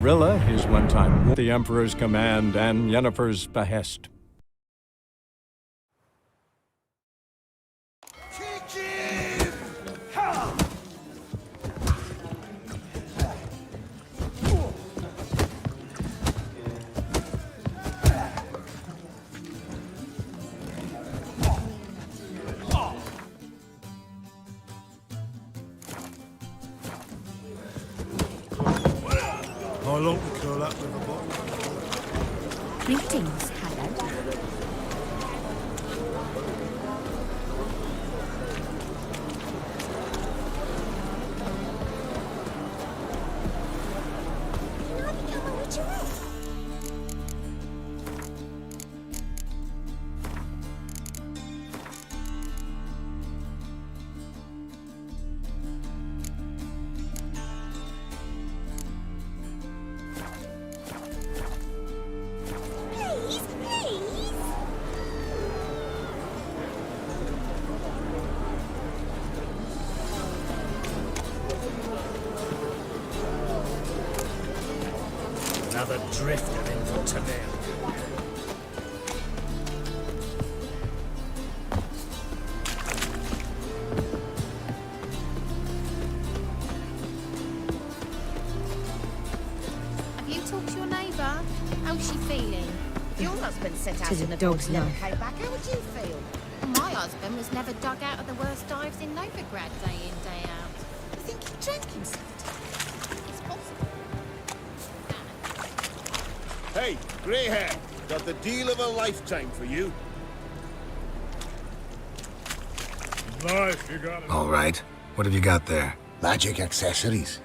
Rilla is one time the Emperor's command and Yennefer's behest. I long to curl up with a bottle. Greetings, Hallowed. Another drifter in for today. Have you talked to your neighbour? How's she feeling? If your husband set out Tis a in the dog's dog's never life. came back, how would you feel? My husband was never dug out of the worst dives in Novigrad day in, day out. You think he drank himself? It's possible. Hey, grey hair, got the deal of a lifetime for you. Nice, you got it. All right. What have you got there? Magic accessories,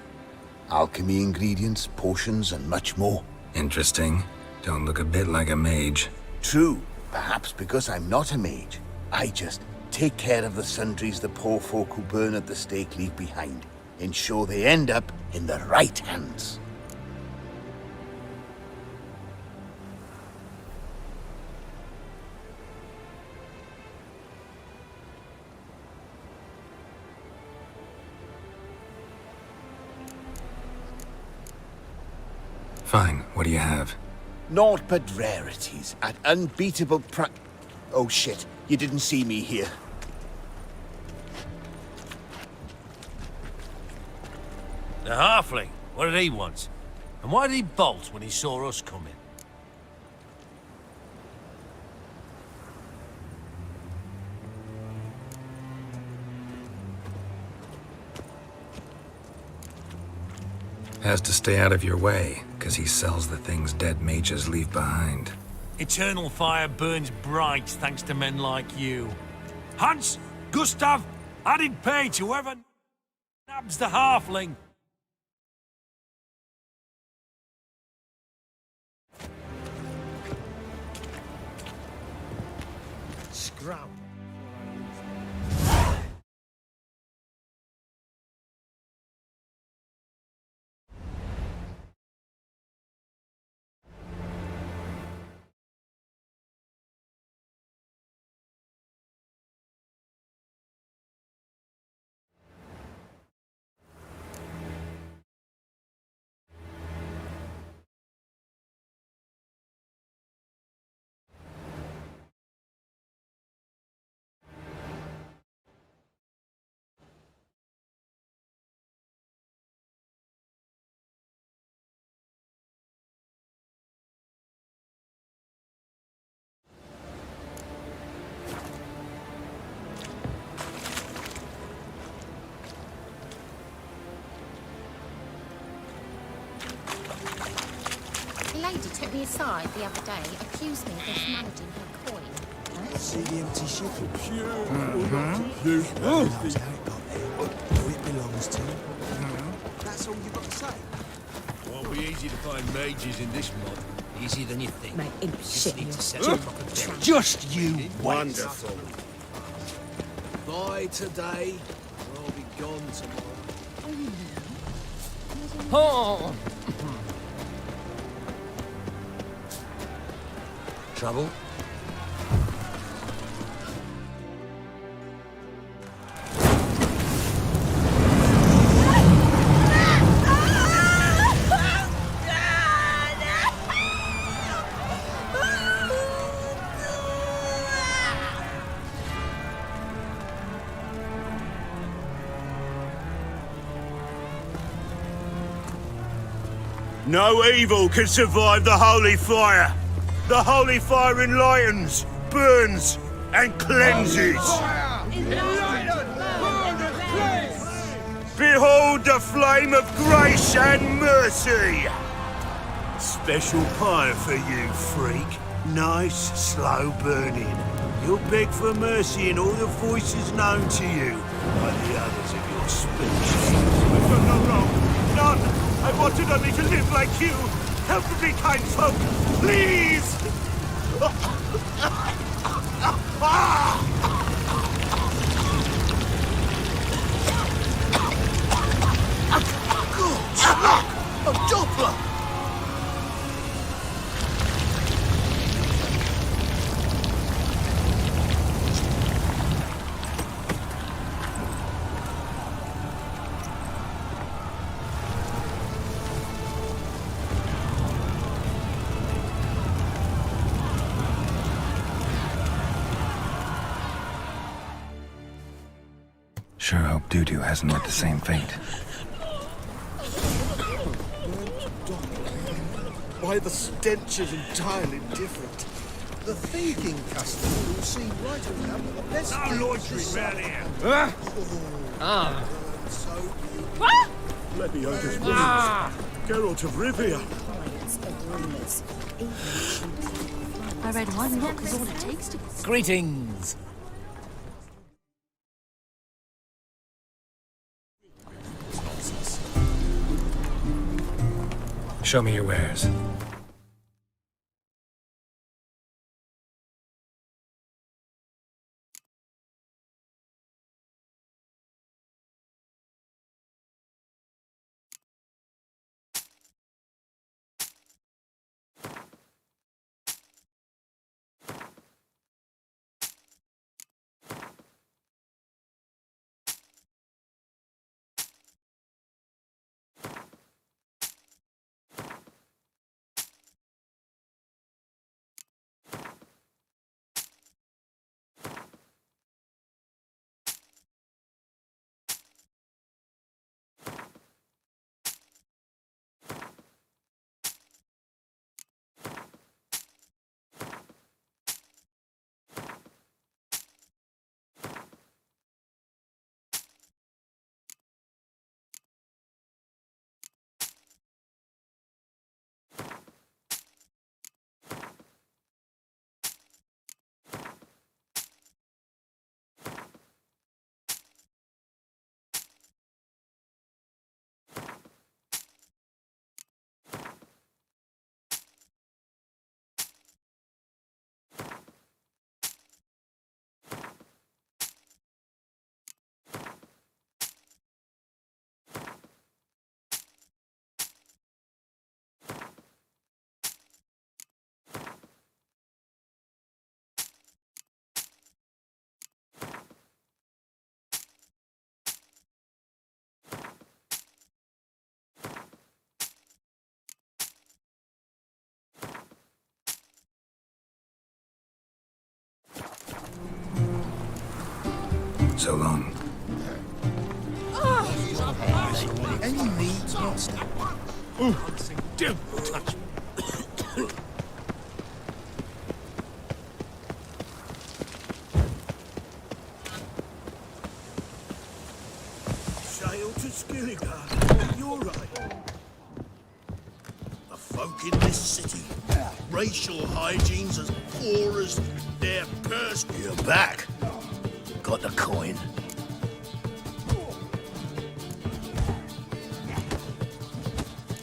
alchemy ingredients, potions, and much more. Interesting. Don't look a bit like a mage. True, perhaps because I'm not a mage. I just take care of the sundries the poor folk who burn at the stake leave behind, ensure they end up in the right hands. Fine. What do you have? Naught but rarities at unbeatable Oh shit, you didn't see me here. The halfling, what did he want? And why did he bolt when he saw us coming? Has to stay out of your way, because he sells the things dead mages leave behind. Eternal fire burns bright thanks to men like you. Hans, Gustav, added pay to whoever nabs the halfling. Scrap. A lady took me aside the other day, accused me of mismanaging her coin. See the empty ship? Knows how it got there, who it belongs to. That's all you've got to say. Won't be easy to find mages in this mod. Easier than you think. Mate, imp shit Need you. to set up proper build. Just you Wonderful. Buy today, or I'll be gone tomorrow. Oh. Trouble? No evil can survive the holy fire. The holy fire enlightens, burns, and cleanses. Behold the flame of grace and mercy. Special pyre for you, freak. Nice, slow burning. You'll beg for mercy in all the voices known to you by the others of your species. I've done no wrong. None. I wanted only to live like you. Help me, kind folk. Please! A Doppler! Sure hope Doo-Doo hasn't met the same fate. Why, the stench is entirely different. The thieving customer will see right around the best. No loitering round here. Leviosa's wounds. Geralt of Rivia. I read one look is all it takes to... Greetings. Show me your wares. So long. Any needs, master? Don't touch me. Sail to Skilligar. You're right. The folk in this city, racial hygiene's as poor as their purse. You're back. Got the coin.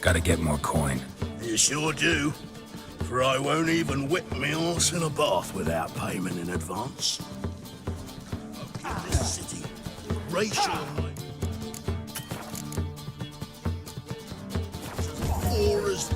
Gotta get more coin. You sure do. For I won't even whip me horse in a bath without payment in advance. In this city, racial poor as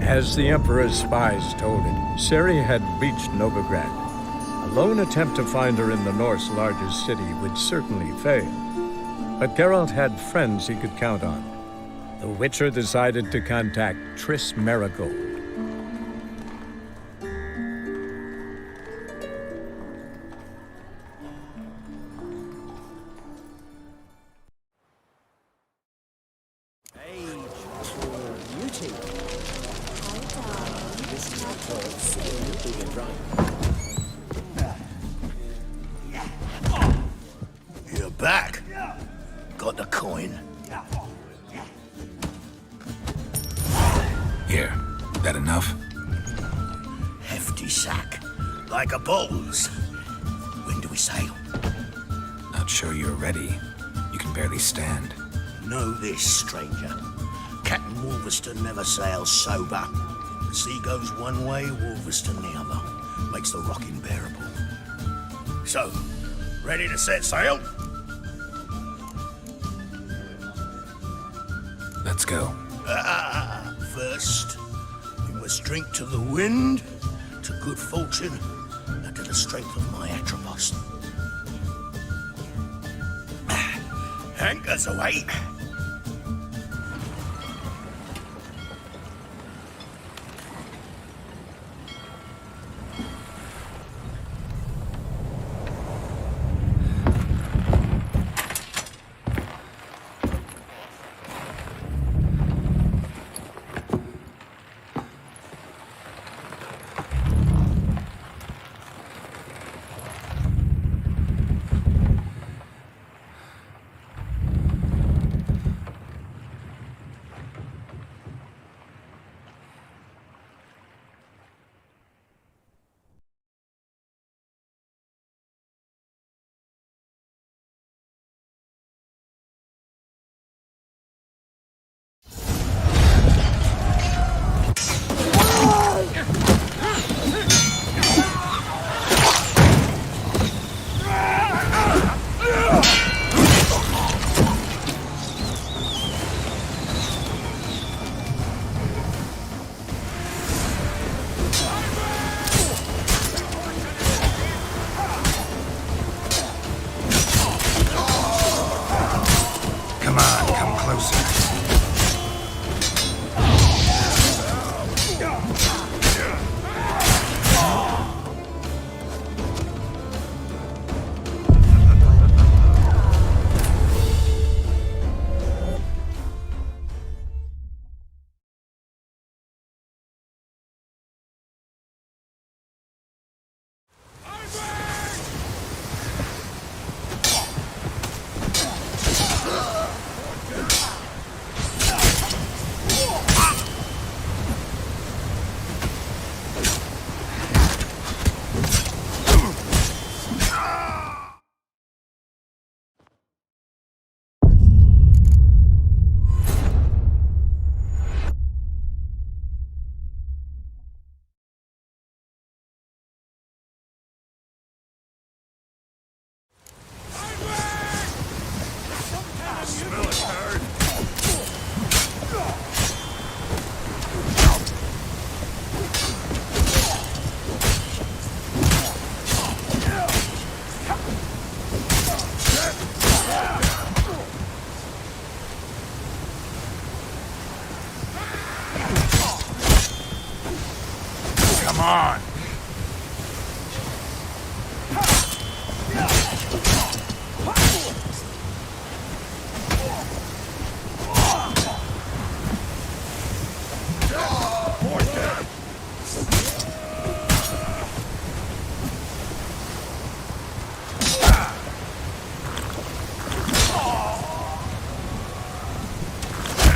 As the Emperor's spies told it, Ciri had reached Novigrad. A lone attempt to find her in the North's largest city would certainly fail. But Geralt had friends he could count on. The Witcher decided to contact Triss Merigold. You're back. Got the coin. Here, that enough? Hefty sack. Like a bull's. When do we sail? Not sure you're ready. You can barely stand. Know this, stranger. Captain Wolverston never sails sober. The sea goes one way, Wolverston the other. Makes the rocking bearable. So, ready to set sail? Let's go. First, we must drink to the wind, to good fortune, and to the strength of my Atropos. Anchors away. Come on!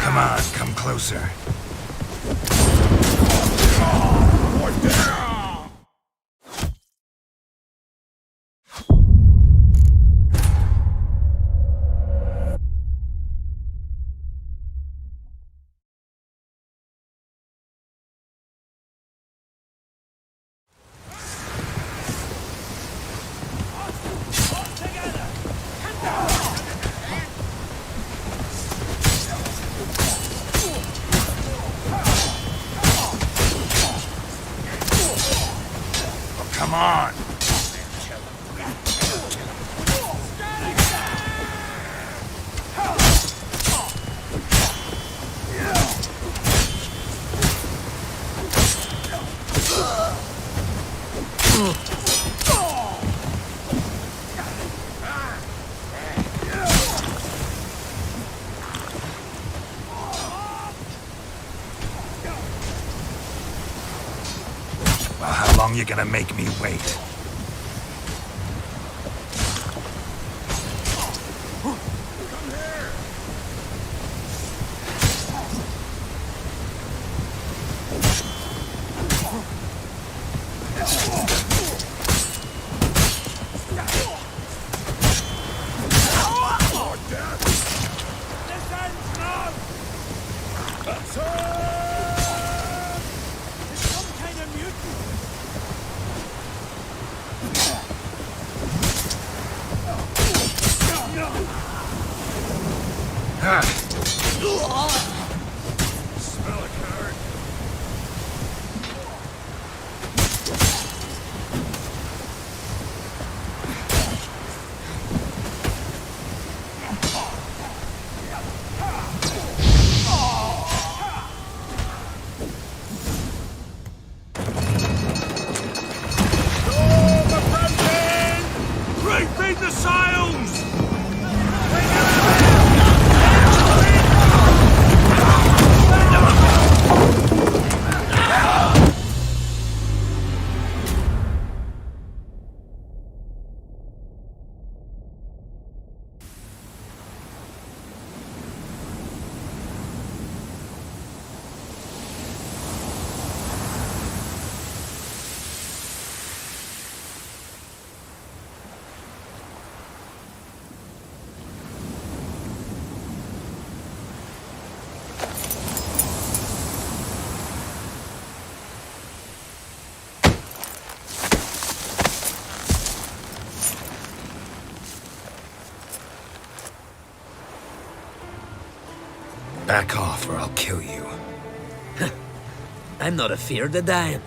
Come on, come closer. Come on! Well, how long you gonna make me wait? Refeed the sails! Back off or I'll kill you. I'm not afeard of dying.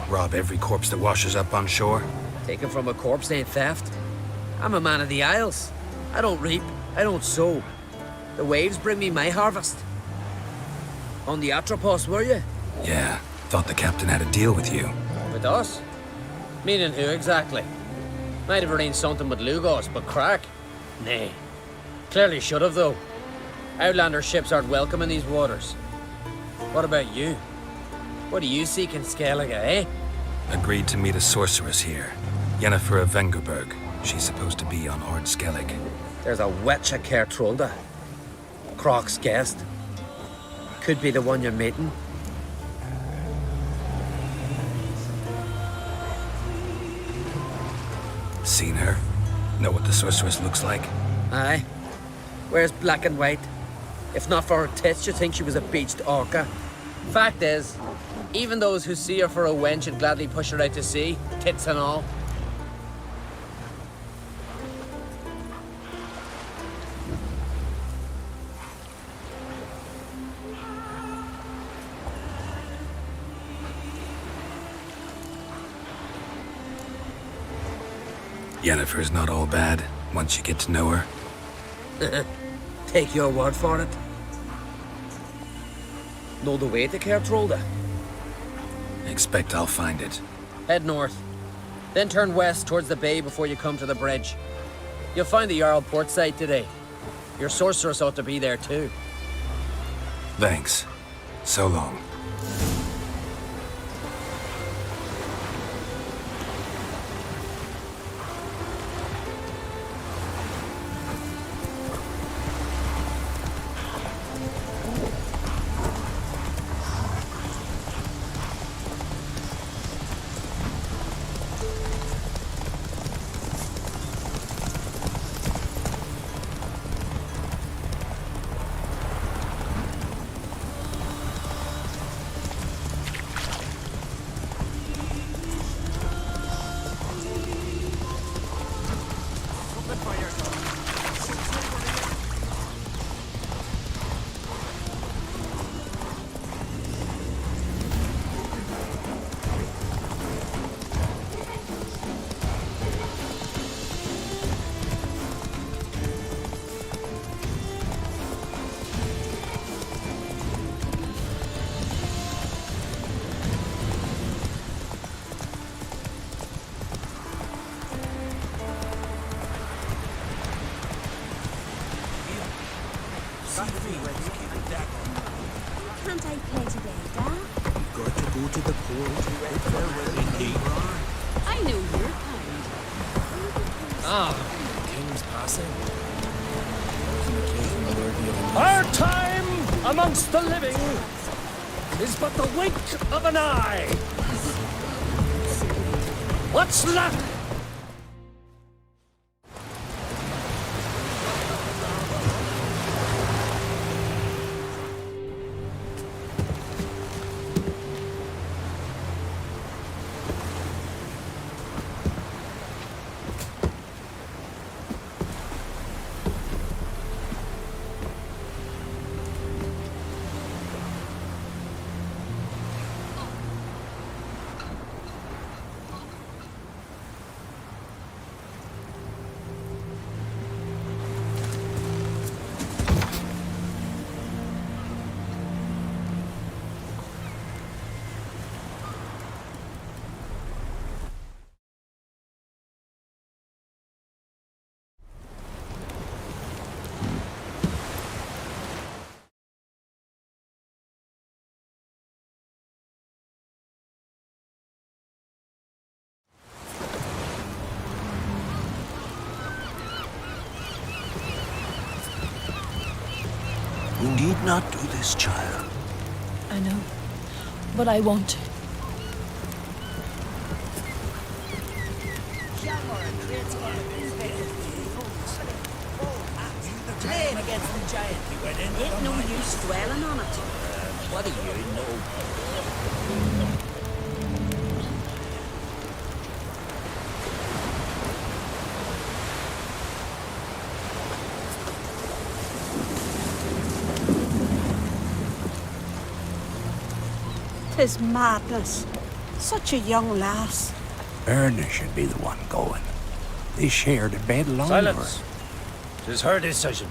Rob every corpse that washes up on shore? Taken from a corpse ain't theft. I'm a man of the Isles. I don't reap, I don't sow. The waves bring me my harvest. On the Atropos, were you? Yeah, thought the captain had a deal with you. With us? Meaning who exactly? Might have arranged something with Lugos, but crack? Nay. Clearly should have, though. Outlander ships aren't welcome in these waters. What about you? What do you seek in Skellige, eh? Agreed to meet a sorceress here. Yennefer of Vengerberg. She's supposed to be on Ord Skellig. There's a witch at Kertrolda. Croc's guest. Could be the one you're meeting. Seen her? Know what the sorceress looks like? Aye. Wears black and white. If not for her tits, you'd think she was a beached orca. Fact is, even those who see her for a wench would gladly push her out to sea, tits and all. Yennefer's not all bad, once you get to know her. Take your word for it. Know the way to Kertrolda? Expect I'll find it. Head north. Then turn west towards the bay before you come to the bridge. You'll find the Jarl port site today. Your sorceress ought to be there too. Thanks. So long. can't I play today, Dad? You've got to go to the port. Indeed. I know you're kind. King's passing. Our time amongst the living is but the wink of an eye. What's left? You need not do this, child. I know, but I want to. Ain't no use dwelling on it. What do you know? Tis madness. Such a young lass. Erna should be the one going. They shared a bed longer. Silence. 'Tis her decision.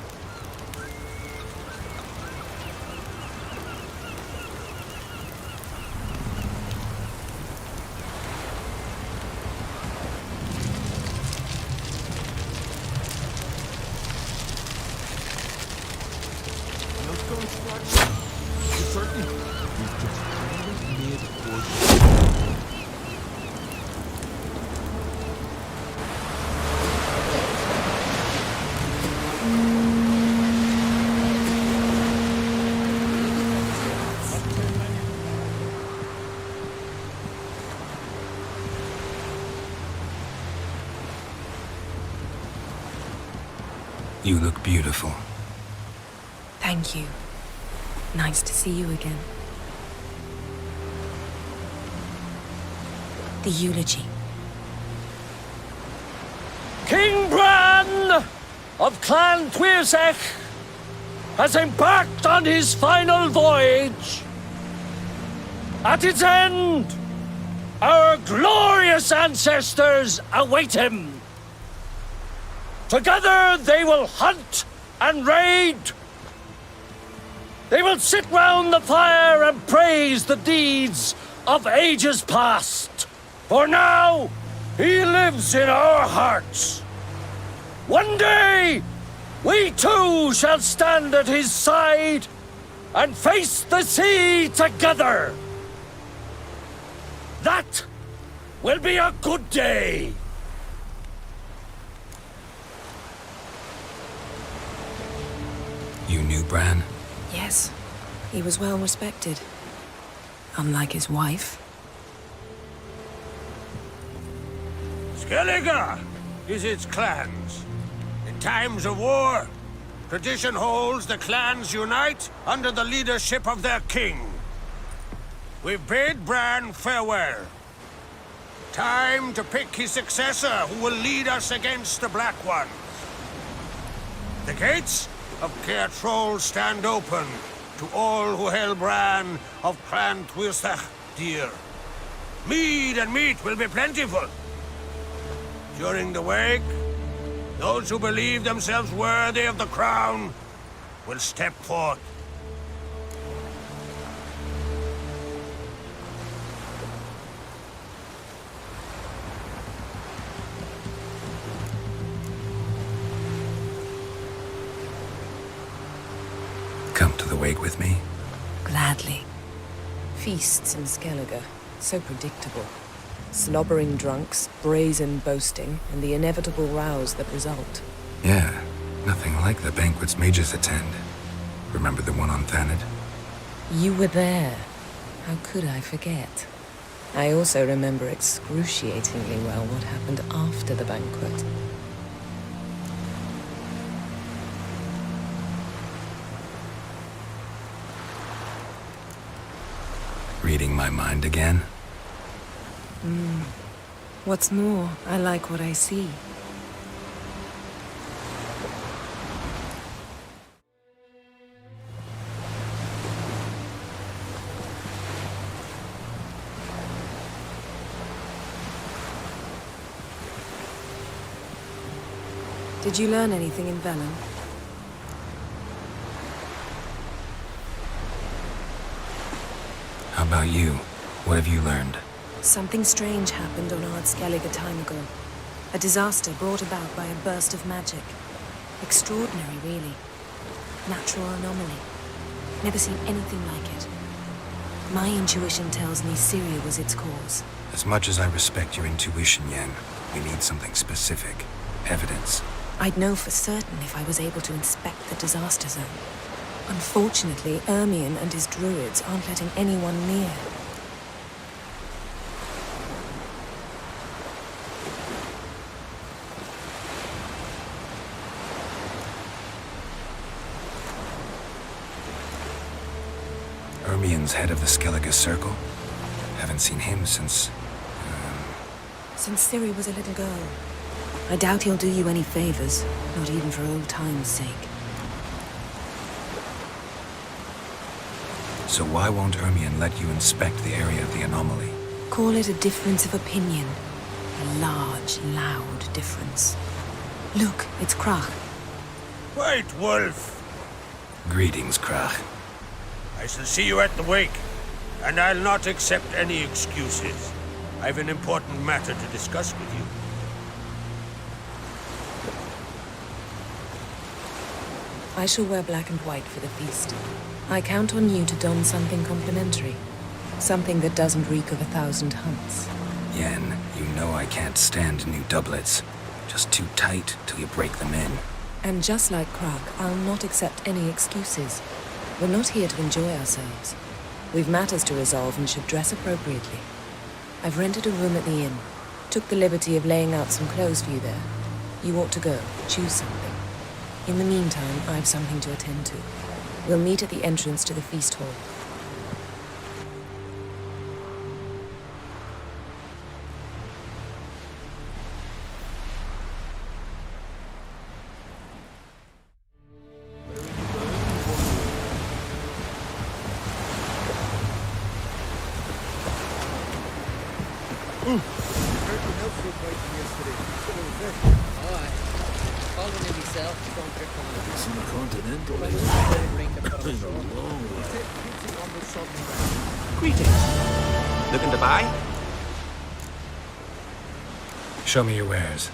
You look beautiful. Thank you. Nice to see you again. The eulogy. King Bran of Clan Tuirsech has embarked on his final voyage. At its end, our glorious ancestors await him. Together they will hunt and raid. They will sit round the fire and praise the deeds of ages past. For now, he lives in our hearts. One day, we too shall stand at his side and face the sea together. That will be a good day. You knew Bran? Yes, he was well respected. Unlike his wife. Skellige is its clans. In times of war, tradition holds the clans unite under the leadership of their king. We've bid Bran farewell. Time to pick his successor who will lead us against the Black Ones. The gates of Caer Troll stand open to all who held Bran of Clan Tuirsech dear. Mead and meat will be plentiful. During the wake, those who believe themselves worthy of the crown will step forth. Come to the wake with me? Gladly. Feasts in Skellige, so predictable. Slobbering drunks, brazen boasting, and the inevitable rows that result. Yeah, nothing like the banquets mages attend. Remember the one on Thanad? You were there. How could I forget? I also remember excruciatingly well what happened after the banquet. Reading my mind again? What's more, I like what I see. Did you learn anything in Velen? How about you? What have you learned? Something strange happened on Ard Skellige a time ago. A disaster brought about by a burst of magic. Extraordinary, really. Natural anomaly. Never seen anything like it. My intuition tells me Syria was its cause. As much as I respect your intuition, Yen, we need something specific. Evidence. I'd know for certain if I was able to inspect the disaster zone. Unfortunately, Ermion and his druids aren't letting anyone near. Ermion's head of the Skellige Circle? Haven't seen him since... Since Ciri was a little girl. I doubt he'll do you any favors, not even for old time's sake. So why won't Ermion let you inspect the area of the anomaly? Call it a difference of opinion. A large, loud difference. Look, it's Krach. Wait, Wolf. Greetings, Krach. I shall see you at the wake, and I'll not accept any excuses. I've an important matter to discuss with you. I shall wear black and white for the feast. I count on you to don something complimentary. Something that doesn't reek of 1,000 hunts. Yen, you know I can't stand new doublets. Just too tight till you break them in. And just like Krach, I'll not accept any excuses. We're not here to enjoy ourselves. We've matters to resolve and should dress appropriately. I've rented a room at the inn. Took the liberty of laying out some clothes for you there. You ought to go. Choose something. In the meantime, I've something to attend to. We'll meet at the entrance to the feast hall. Greetings. Looking to buy? Show me your wares.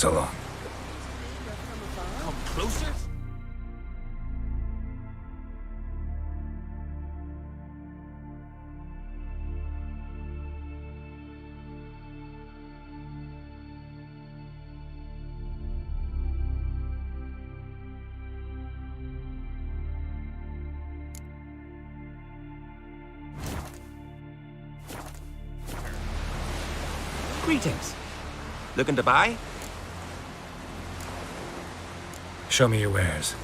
So long. Come closer? Greetings. Looking to buy? Show me your wares.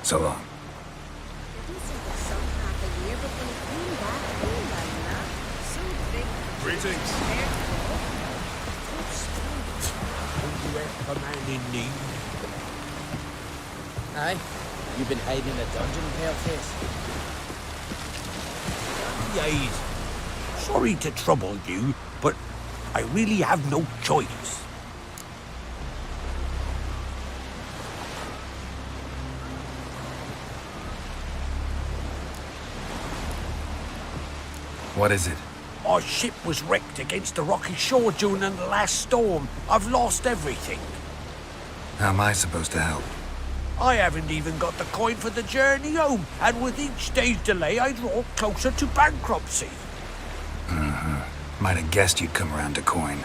So long. Greetings. Commanding need. Aye? You've been hiding in a dungeon, Paleface? Yes. Sorry to trouble you, but I really have no choice. What is it? Our ship was wrecked against the rocky shore during the last storm. I've lost everything. How am I supposed to help? I haven't even got the coin for the journey home, and with each day's delay, I draw closer to bankruptcy. Might have guessed you'd come around to coin.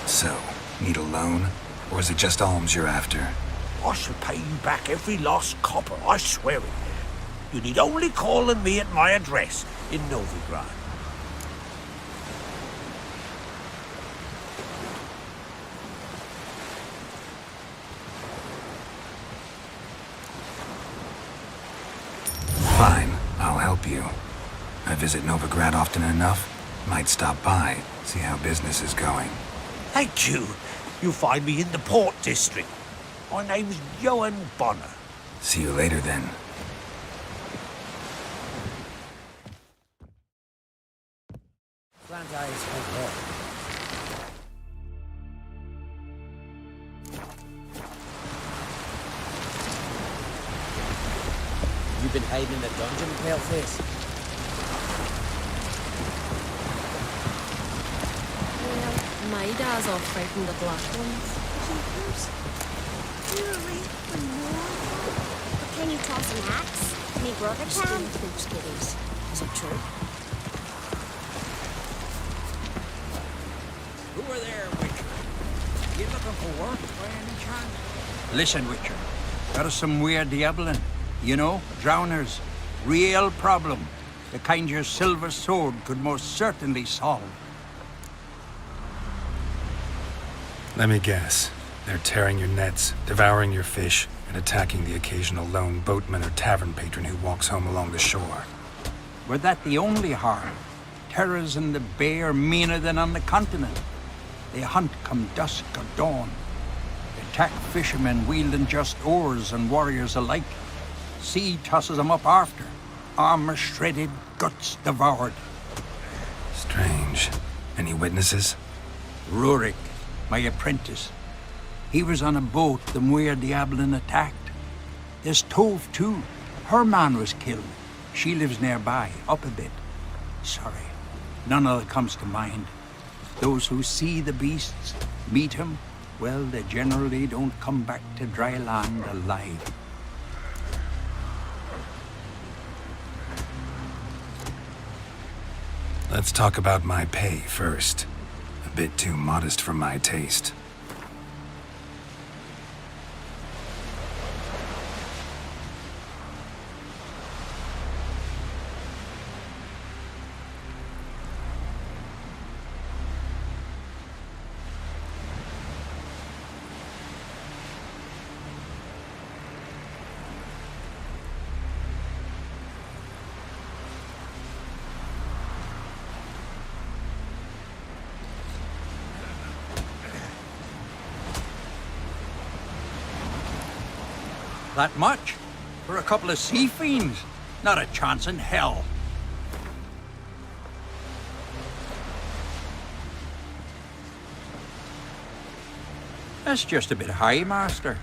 So, need a loan? Or is it just alms you're after? I shall pay you back every last copper, I swear it. You need only call on me at my address in Novigrad. Fine, I'll help you. I visit Novigrad often enough. Might stop by, see how business is going. Thank you. You'll find me in the Port District. My name's Johan Bonner. See you later then. Plant eyes right there. You've been hiding in a dungeon, Paleface? Well, my dad's off fighting the black ones. But can you toss an axe? Me brother can. Is it true? Who are there, Witcher? You looking for work by any chance? Listen, Witcher. Got us some weird diabling. You know, drowners. Real problem. The kind your silver sword could most certainly solve. Let me guess. They're tearing your nets, devouring your fish, and attacking the occasional lone boatman or tavern patron who walks home along the shore. Were that the only harm? Terrors in the bay are meaner than on the continent. They hunt come dusk or dawn. They attack fishermen wielding just oars and warriors alike. Sea tosses them up after. Armor shredded, guts devoured. Strange. Any witnesses? Rurik, my apprentice. He was on a boat the Muir Diablin attacked. There's Tove, too. Her man was killed. She lives nearby, up a bit. Sorry, none of it comes to mind. Those who see the beasts, meet him, well, they generally don't come back to dry land alive. Let's talk about my pay first. A bit too modest for my taste. That much? For a couple of sea fiends? Not a chance in hell. That's just a bit high, Master.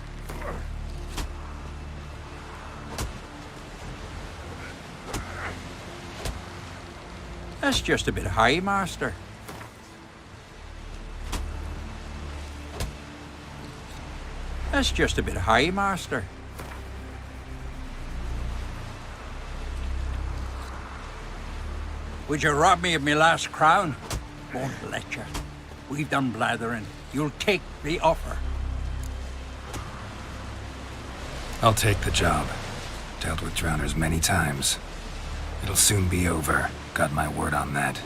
That's just a bit high, Master. That's just a bit high, Master. Would you rob me of my last crown? Won't let you. We've done blathering. You'll take the offer. I'll take the job. Dealt with drowners many times. It'll soon be over. Got my word on that.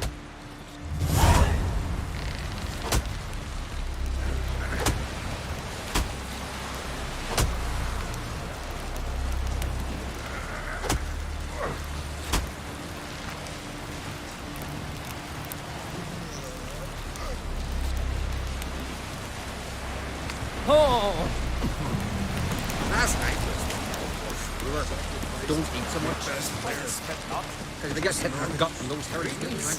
Oh! Last night we were don't eat so much. Because they get got from those 30 minutes.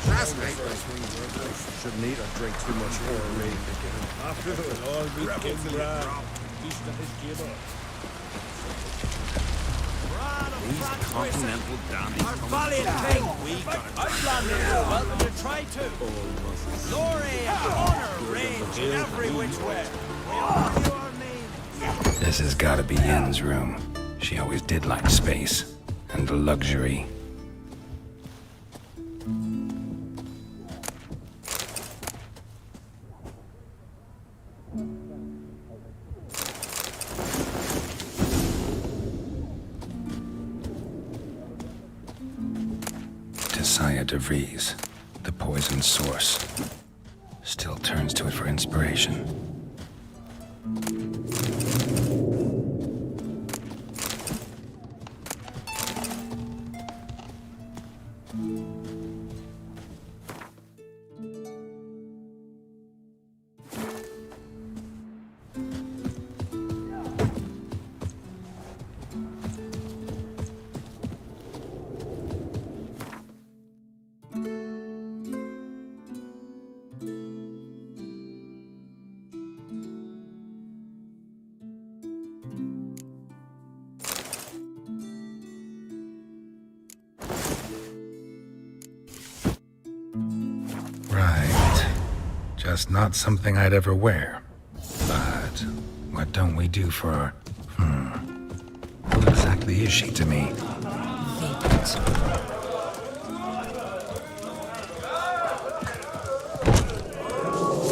Last night shouldn't eat or drink too much already. After all weekend, These continental dandies. Our valiant king! Outlanders are welcome to try too. Glory and honor reigns in every which way. We all do our name. This has gotta be Yen's room. She always did like space and luxury. Saya de Vries, the poison source. Still turns to it for inspiration. Just not something I'd ever wear. But what don't we do for... What exactly is she to me?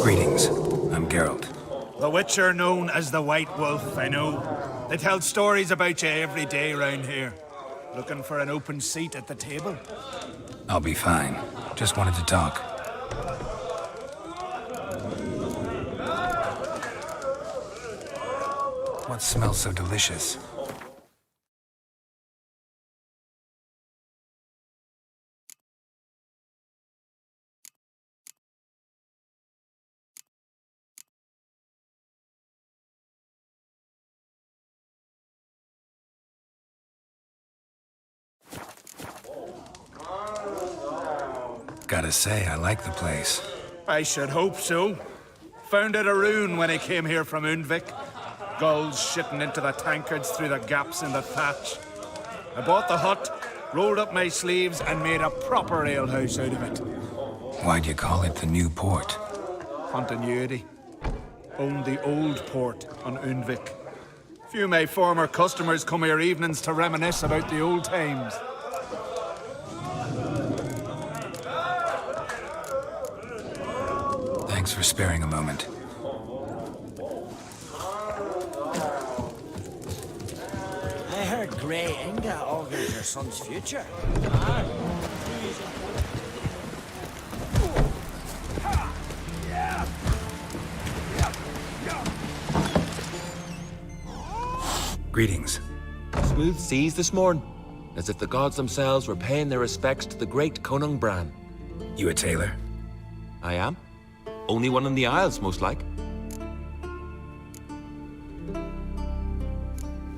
Greetings. I'm Geralt. The Witcher known as the White Wolf, I know. They tell stories about you every day round here. Looking for an open seat at the table? I'll be fine. Just wanted to talk. What smells so delicious? Gotta say, I like the place. I should hope so. Found it a ruin when I came here from Undvik. Gulls shitting into the tankards through the gaps in the thatch. I bought the hut, rolled up my sleeves, and made a proper alehouse out of it. Why'd you call it the New Port? Continuity. Owned the old port on Undvik. Few of my former customers come here evenings to reminisce about the old times. Thanks for sparing a moment. I heard Grey Inga augurs your son's future. Greetings. Smooth seas this morn, as if the gods themselves were paying their respects to the great Conung Bran. You a tailor? I am. Only one in the Isles, most like.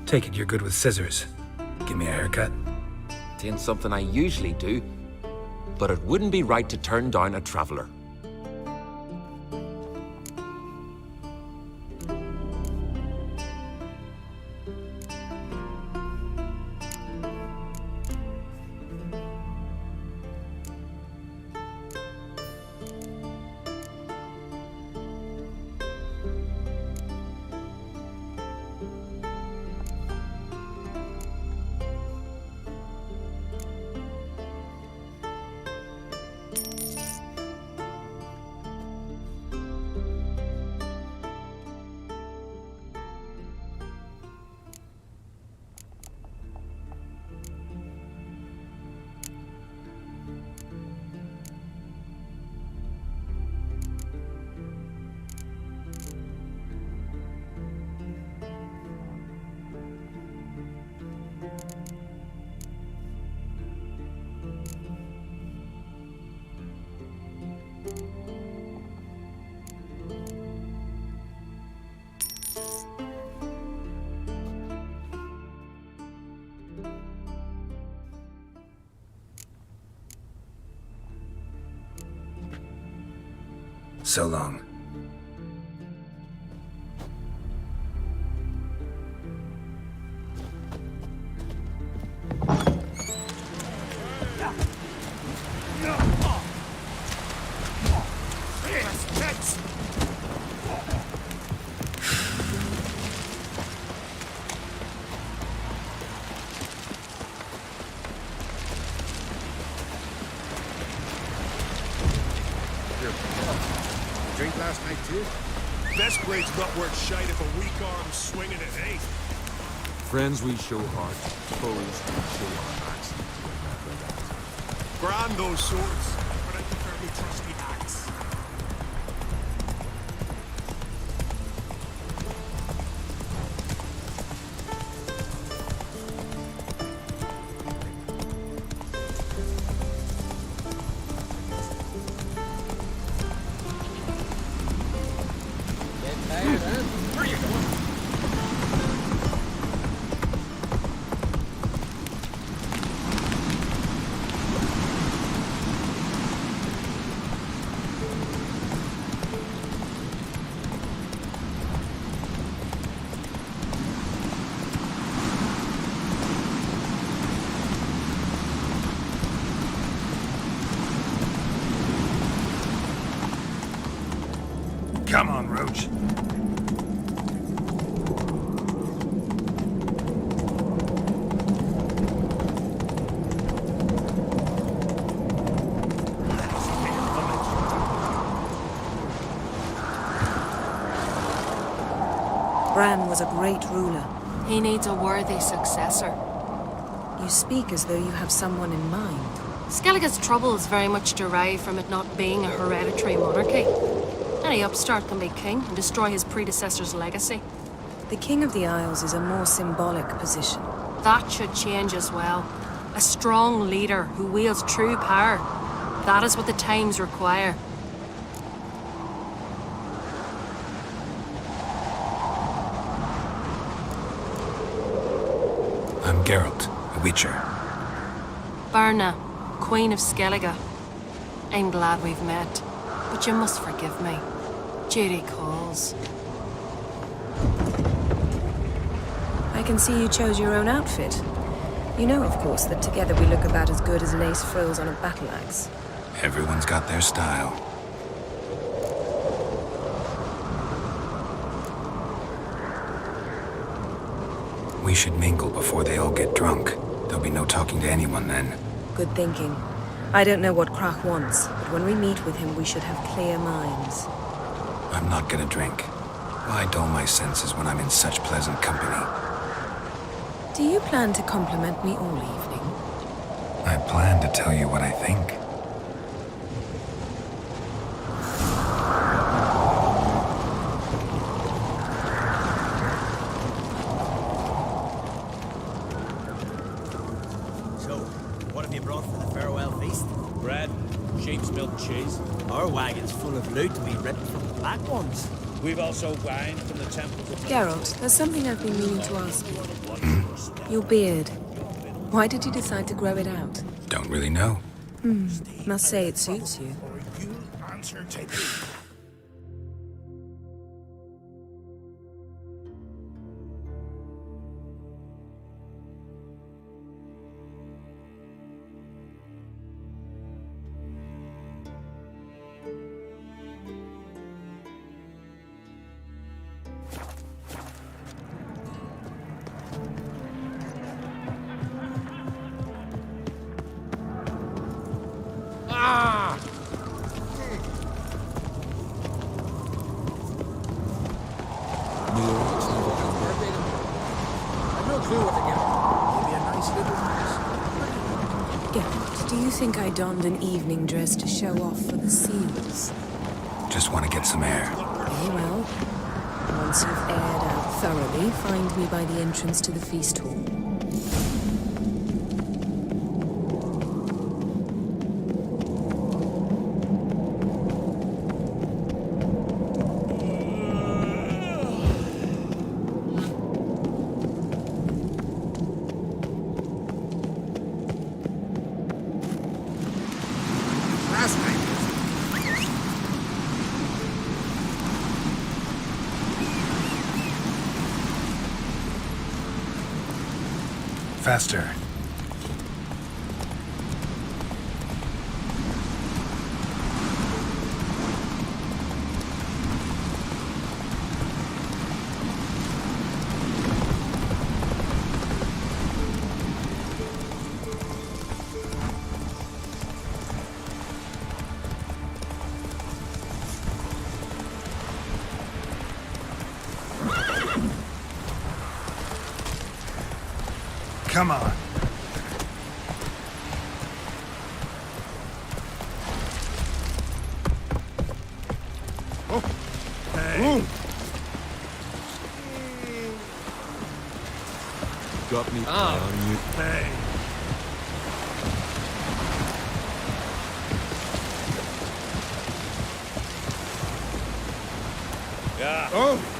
Take it you're good with scissors. Give me a haircut. Ain't something I usually do, but it wouldn't be right to turn down a traveler. So long. Drink last night, too? Best blade's not worth shite if a weak arm's swinging at 8. Friends we show heart, foes we show our backs. Brand those swords, but I prefer me trusty axe. Where are you going? Come on, Roach. Bran was a great ruler. He needs a worthy successor. You speak as though you have someone in mind. Skellige's troubles very much derive from it not being a hereditary monarchy. Any upstart can be king and destroy his predecessor's legacy. The King of the Isles is a more symbolic position. That should change as well. A strong leader who wields true power. That is what the times require. I'm Geralt, a Witcher. Berna, Queen of Skellige. I'm glad we've met, but you must forgive me. Duty calls. I can see you chose your own outfit. You know, of course, that together we look about as good as lace frills on a battle axe. Everyone's got their style. We should mingle before they all get drunk. There'll be no talking to anyone then. Good thinking. I don't know what Krach wants, but when we meet with him, we should have clear minds. I'm not gonna drink. Why dull my senses when I'm in such pleasant company? Do you plan to compliment me all evening? I plan to tell you what I think. So, what have you brought for the farewell feast? Bread, sheep's milk cheese. Our wagon's full of loot we ripped from the black ones. We've also wine from the temples of... Geralt, there's something I've been meaning to ask you. Your beard. Why did you decide to grow it out? Don't really know. Must say it suits you. Answer to me. Geralt, do you think I donned an evening dress to show off for the seals? Just want to get some air. Very well. Once you've aired out thoroughly, find me by the entrance to the feast hall. Faster. Come on. Oh. Hey. Got me on you. Hey. Yeah. Oh.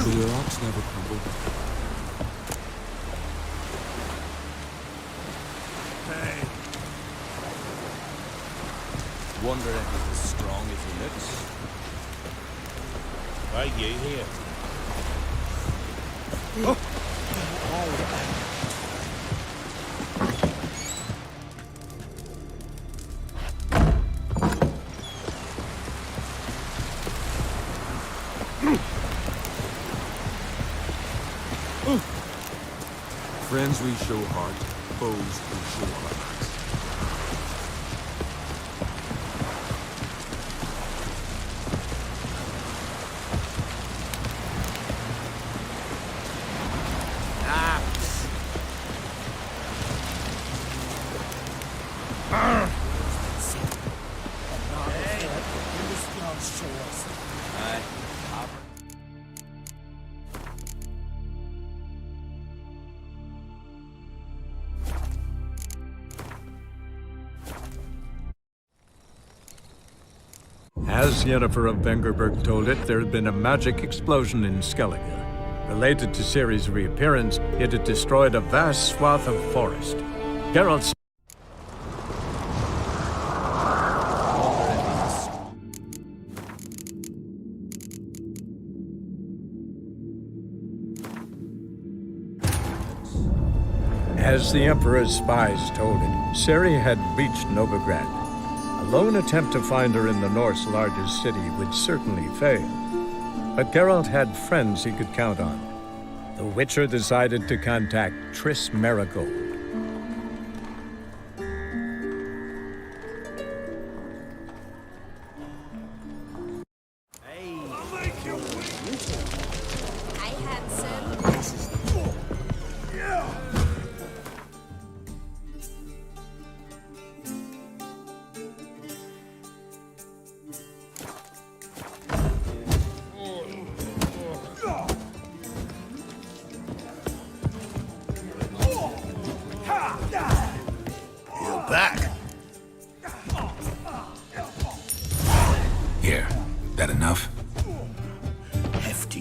Will your rocks never crumble? Hey. Wonder if he's as strong as he looks. Right, you here. Friends we show heart, foes we show hearts. As Yennefer of Vengerberg told it, there had been a magic explosion in Skellige. Related to Ciri's reappearance, it had destroyed a vast swath of forest. Geralt... As the Emperor's spies told it, Ciri had reached Novigrad. A lone attempt to find her in the North's largest city would certainly fail. But Geralt had friends he could count on. The Witcher decided to contact Triss Marigold.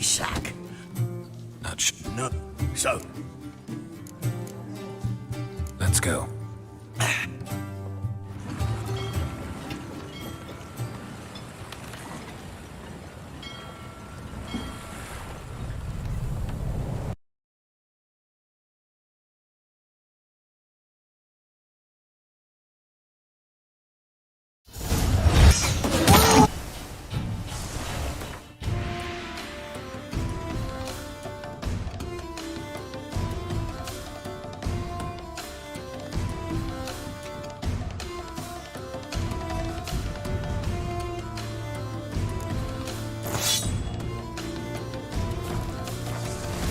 empty sack. Not No. So, Let's go.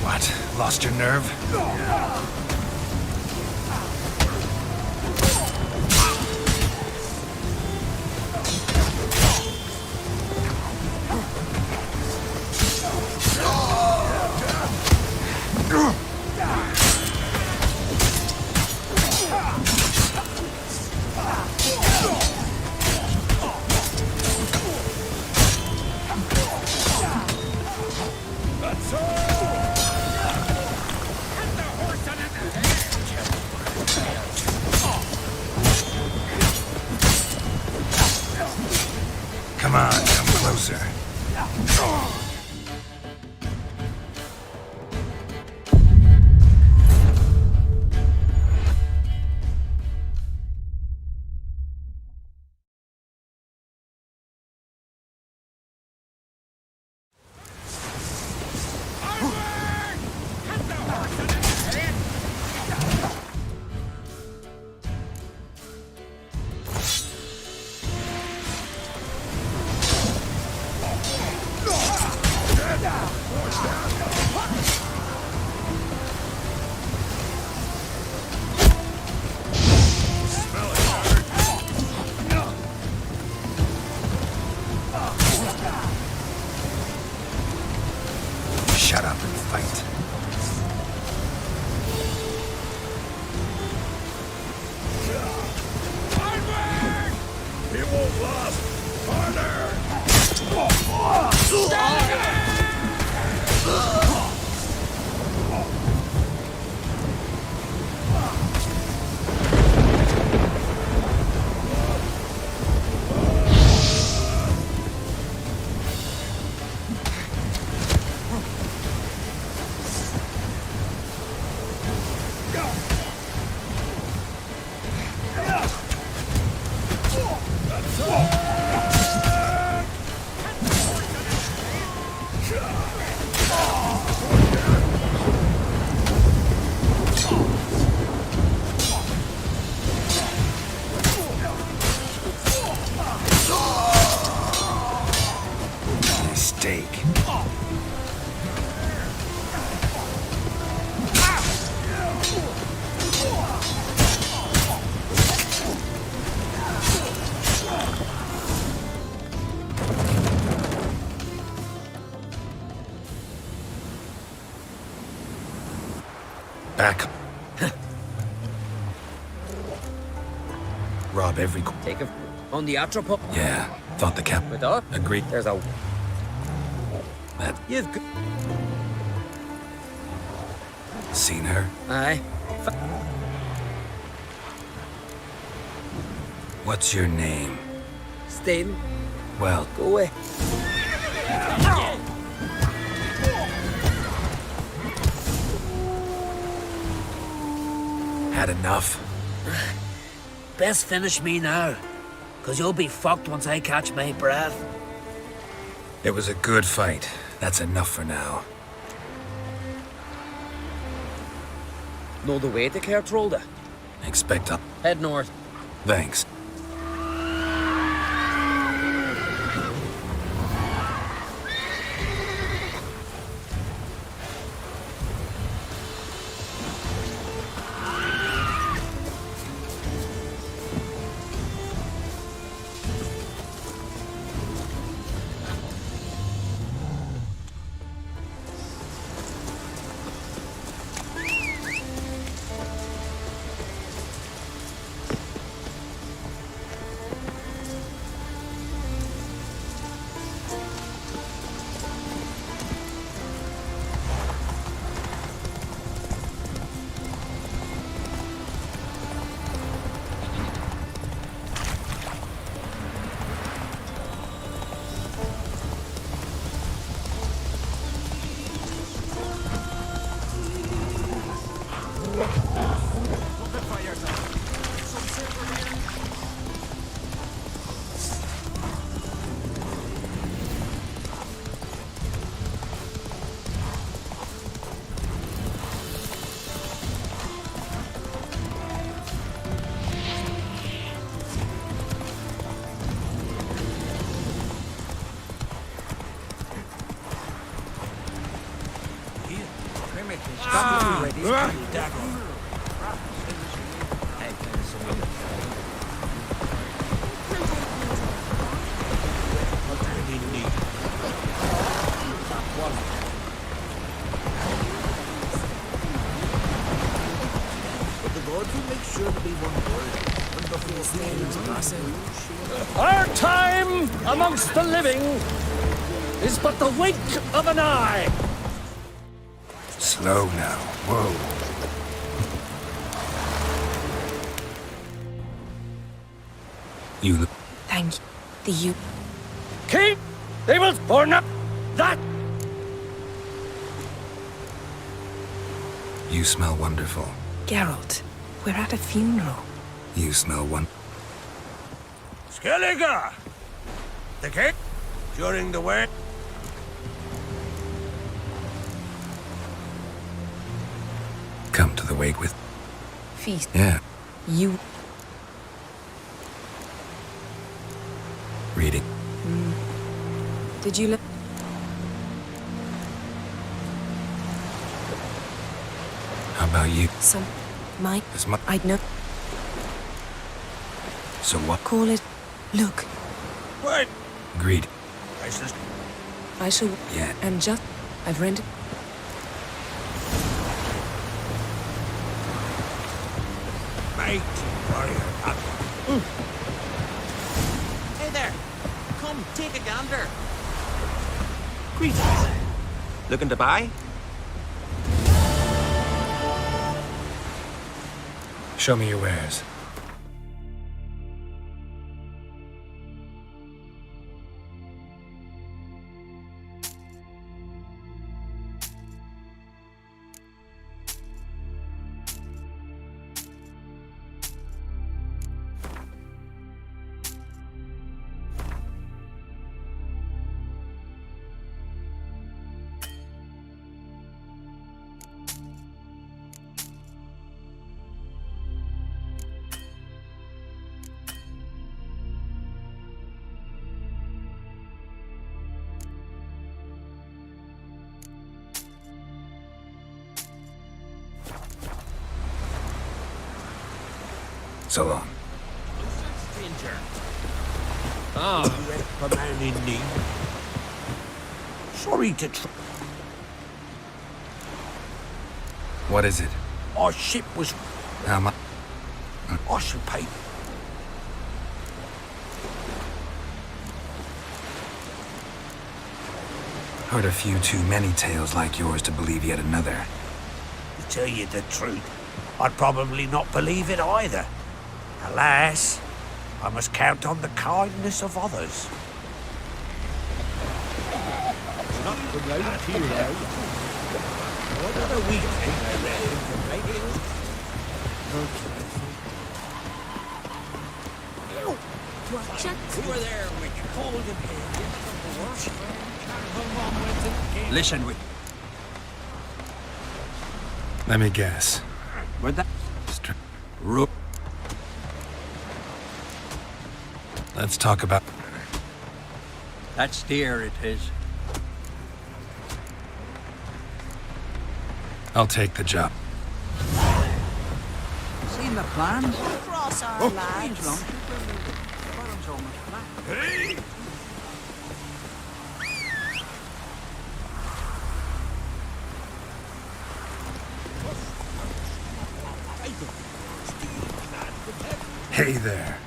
What? Lost your nerve? Come on, come closer. Shut up and fight. It won't last. Harder! Mistake. Back. Rob every... Take a... on the atropos. Yeah, thought the cap... With that? Agreed. There's a... That... You've... Seen her? Aye. What's your name? Stain. Well... Go away. Had enough? Best finish me now, 'cause you'll be fucked once I catch my breath. It was a good fight. That's enough for now. Know the way to Kertrolda? Expect up. Head north. Thanks. Stop ready. But the gods will make sure to be one word. And before Our time amongst the living is but the wink of an eye. Slow now. Whoa. You look. Thank you. The you. Keep! They will for not that! You smell wonderful. Geralt, we're at a funeral. You smell one. Skellige! The king? During the wait? Come to the wake with. Feast. Yeah. You. Reading. Did you let. How about you? Some. My. Is my. I'd know. So what? Call it. Look. What? Agreed. I shall. Yeah. And just. I've rented. Mate, warrior. Hey there. Come, take a gander. Greetings. Looking to buy? Show me your wares. So long. Stranger. A man in need. Sorry to What is it? Our ship was... How much? I should pay. Heard a few too many tales like yours to believe yet another. To tell you the truth, I'd probably not believe it either. Alas, I must count on the kindness of others. not from out here now. What other weekend I reckon for making? Over there, when you hold him here. Listen, we... Let me guess. Where'd that... Rook. Let's talk about... That's there it is. I'll take the job. Seen the plans? Cross our lads. Hey! Hey there.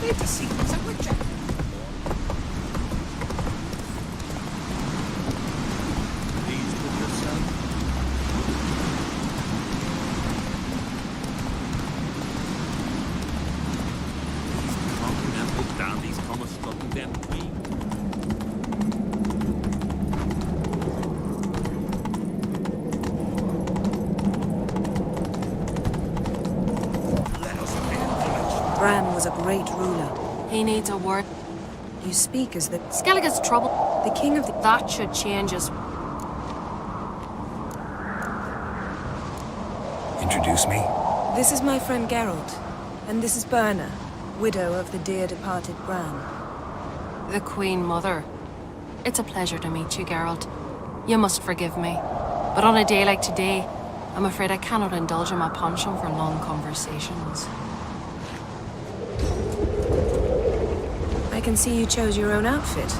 Need to see what's up with you. Please put yourself. These continental dandies come a strutting them queen. Bran was a great ruler. He needs a word. You speak as the... Skellige's trouble. The king of the... That should change us. Introduce me. This is my friend Geralt, and this is Berna, widow of the dear departed Bran. The Queen Mother. It's a pleasure to meet you, Geralt. You must forgive me. But on a day like today, I'm afraid I cannot indulge in my penchant for long conversations. I can see you chose your own outfit.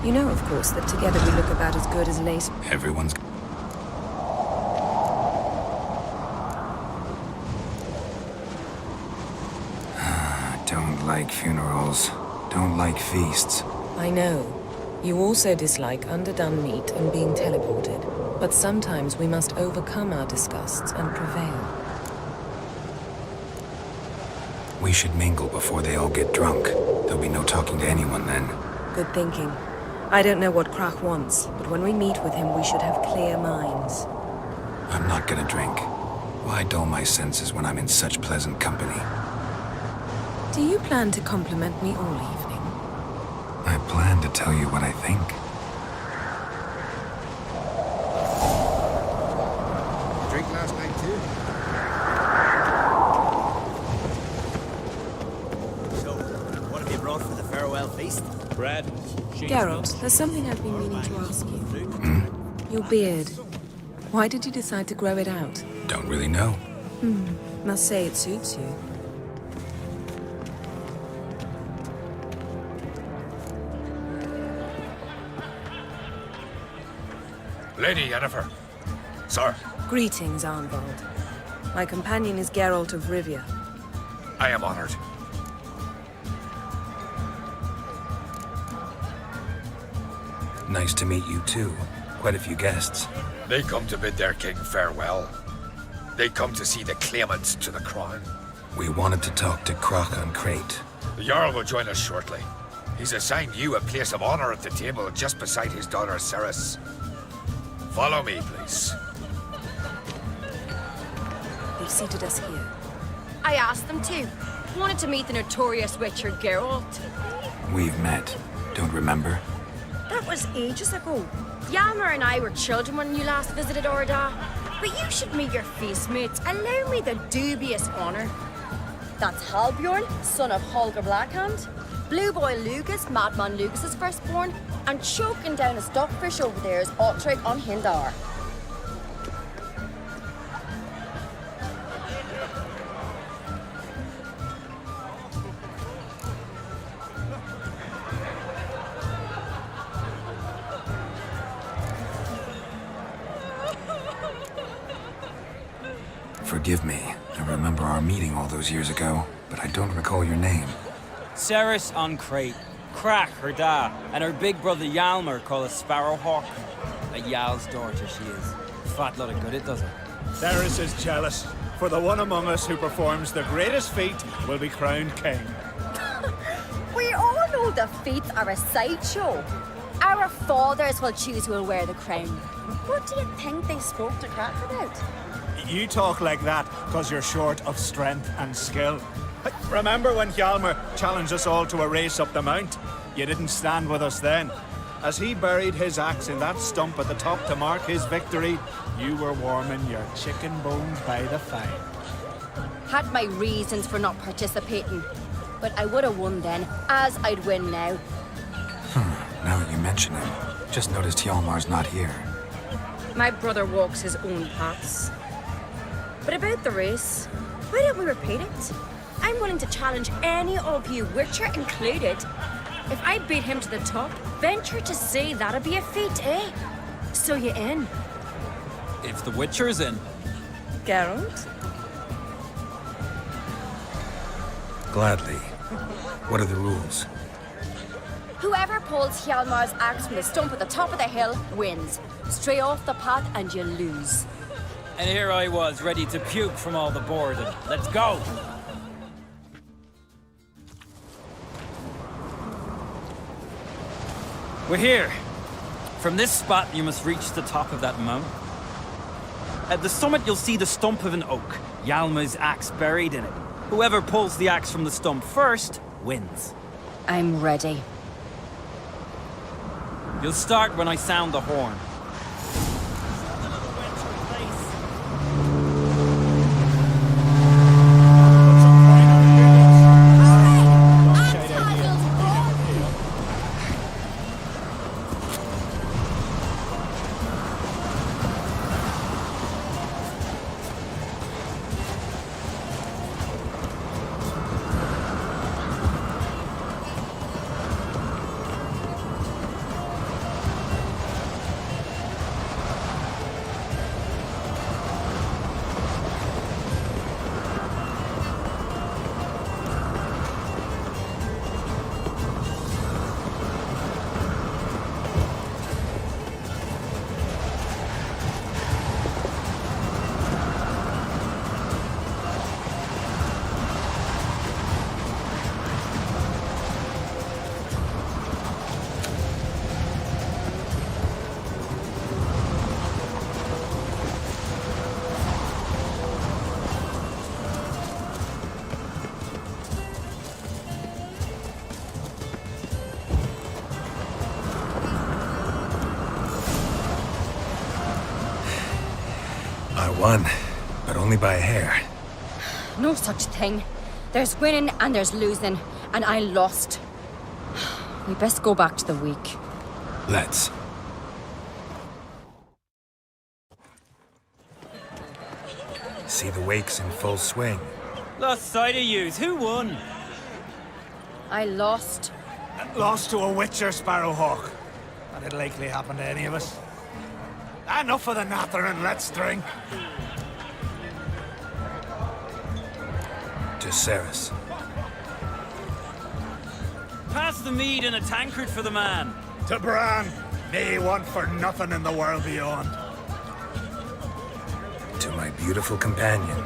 You know, of course, that together we look about as good as lace. Everyone's... Don't like funerals. Don't like feasts. I know. You also dislike underdone meat and being teleported. But sometimes we must overcome our disgusts and prevail. We should mingle before they all get drunk. There'll be no talking to anyone then. Good thinking. I don't know what Krach wants, but when we meet with him, we should have clear minds. I'm not gonna drink. Why dull my senses when I'm in such pleasant company? Do you plan to compliment me all evening? I plan to tell you what I think. Drink last night too. So, what have you brought for the farewell feast? Bread. Geralt, there's something I've been meaning to ask you. Your beard. Why did you decide to grow it out? Don't really know. Must say it suits you. Lady Yennefer. Sir, Greetings, Arnvald. My companion is Geralt of Rivia. I am honored. Nice to meet you too. Quite a few guests. They come to bid their king farewell. They come to see the claimants to the crown. We wanted to talk to Krach on Crate. The Jarl will join us shortly. He's assigned you a place of honor at the table just beside his daughter Ceres. Follow me, please. They've seated us here. I asked them to. Wanted to meet the notorious witcher Geralt. We've met. Don't remember? That was ages ago. Yalmer and I were children when you last visited Orda. But you should meet your face mates. Allow me the dubious honor. That's Halbjorn, son of Holger Blackhand. Blue Boy Lucas, Madman Lucas's firstborn. And choking down a stockfish over there is Ottrig on Hindar. Forgive me. I remember our meeting all those years ago, but I don't recall your name. Ceres on Crate. Krach, her da, and her big brother Yalmer called a Sparrowhawk. A Yal's daughter she is. Fat lot of good it does her. Ceres is jealous, for the one among us who performs the greatest feat will be crowned king. We all know the feats are a sideshow. Our fathers will choose who will wear the crown. What do you think they spoke to Krach about? You talk like that because you're short of strength and skill. Remember when Hjalmar challenged us all to a race up the mount? You didn't stand with us then. As he buried his axe in that stump at the top to mark his victory, you were warming your chicken bones by the fire. Had my reasons for not participating, but I would have won then, as I'd win now. Now that you mention it, just noticed Hjalmar's not here. My brother walks his own paths. But about the race, why don't we repeat it? I'm willing to challenge any of you, Witcher included. If I beat him to the top, venture to say that'd be a feat, eh? So you in? If the Witcher's in. Geralt? Gladly. What are the rules? Whoever pulls Hjalmar's axe from the stump at the top of the hill wins. Stray off the path and you lose. And here I was, ready to puke from all the boredom. Let's go! We're here. From this spot, you must reach the top of that mountain. At the summit, you'll see the stump of an oak. Hjalmar's axe buried in it. Whoever pulls the axe from the stump first, wins. I'm ready. You'll start when I sound the horn. I won, but only by a hair. No such thing. There's winning and there's losing, and I lost. We best go back to the week. Let's. See the wakes in full swing. Lost sight of yous. Who won? I lost. Lost to a witcher, Sparrowhawk. That'd likely happen to any of us. Enough of the nattering, let's drink. To Ceres. Pass the mead in a tankard for the man. To Bran. Me want for nothing in the world beyond. To my beautiful companion.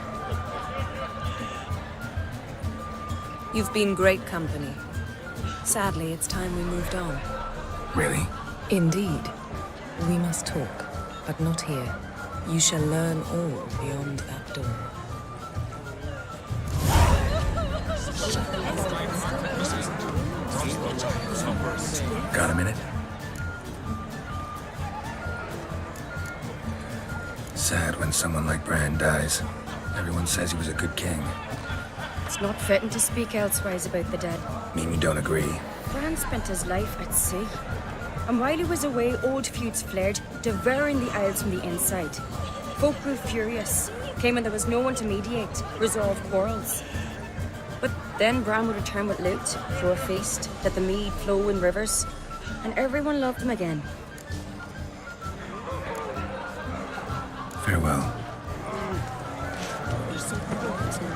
You've been great company. Sadly, it's time we moved on. Really? Indeed. We must talk, but not here. You shall learn all beyond that door. Got a minute? Sad when someone like Bran dies. Everyone says he was a good king. It's not fitting to speak elsewise about the dead. Mean you don't agree? Bran spent his life at sea. And while he was away, old feuds flared, devouring the Isles from the inside. Folk grew furious, claiming there was no one to mediate, resolve quarrels. But then Bran would return with loot, throw a feast, let the mead flow in rivers, and everyone loved him again. Farewell.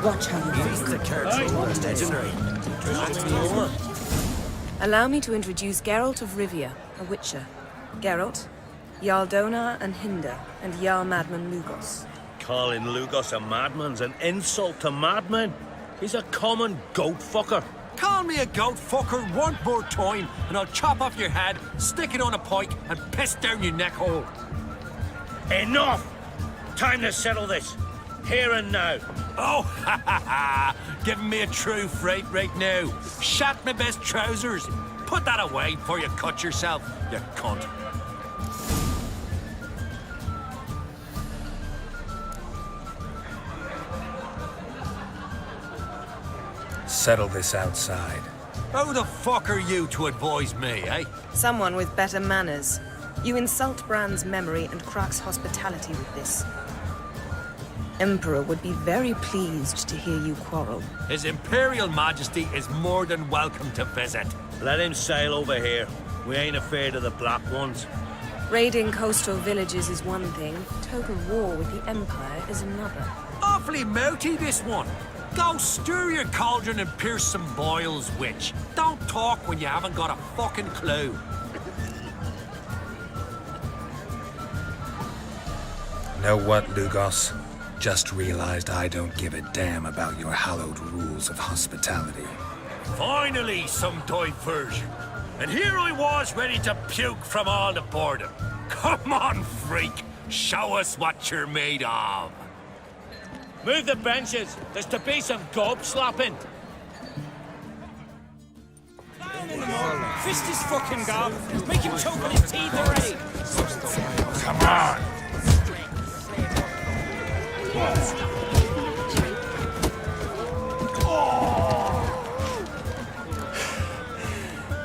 Watch how you face the Allow me to introduce Geralt of Rivia, a witcher. Geralt, Jarl Donar and Hinder, and Jarl Madman Lugos. Calling Lugos a madman's an insult to madmen. He's a common goat fucker. Call me a goat fucker one more time, and I'll chop off your head, stick it on a pike, and piss down your neck hole. Enough! Time to settle this. Here and now. Oh, ha ha ha! Giving me a true fright right now. Shat my best trousers. Put that away before you cut yourself, you cunt. Settle this outside. Who the fuck are you to advise me, eh? Someone with better manners. You insult Bran's memory and Krak's hospitality with this. Emperor would be very pleased to hear you quarrel. His Imperial Majesty is more than welcome to visit. Let him sail over here. We ain't afraid of the Black Ones. Raiding coastal villages is one thing. Total war with the Empire is another. Awfully mouty, this one. Go stir your cauldron and pierce some boils, witch. Don't talk when you haven't got a fucking clue. Know what, Lugos? Just realized I don't give a damn about your hallowed rules of hospitality. Finally, some diversion. And here I was ready to puke from all the boredom. Come on, freak. Show us what you're made of. Move the benches. There's to be some gob slapping. Fist his fucking gob. Make him choke on his teeth already. Come on.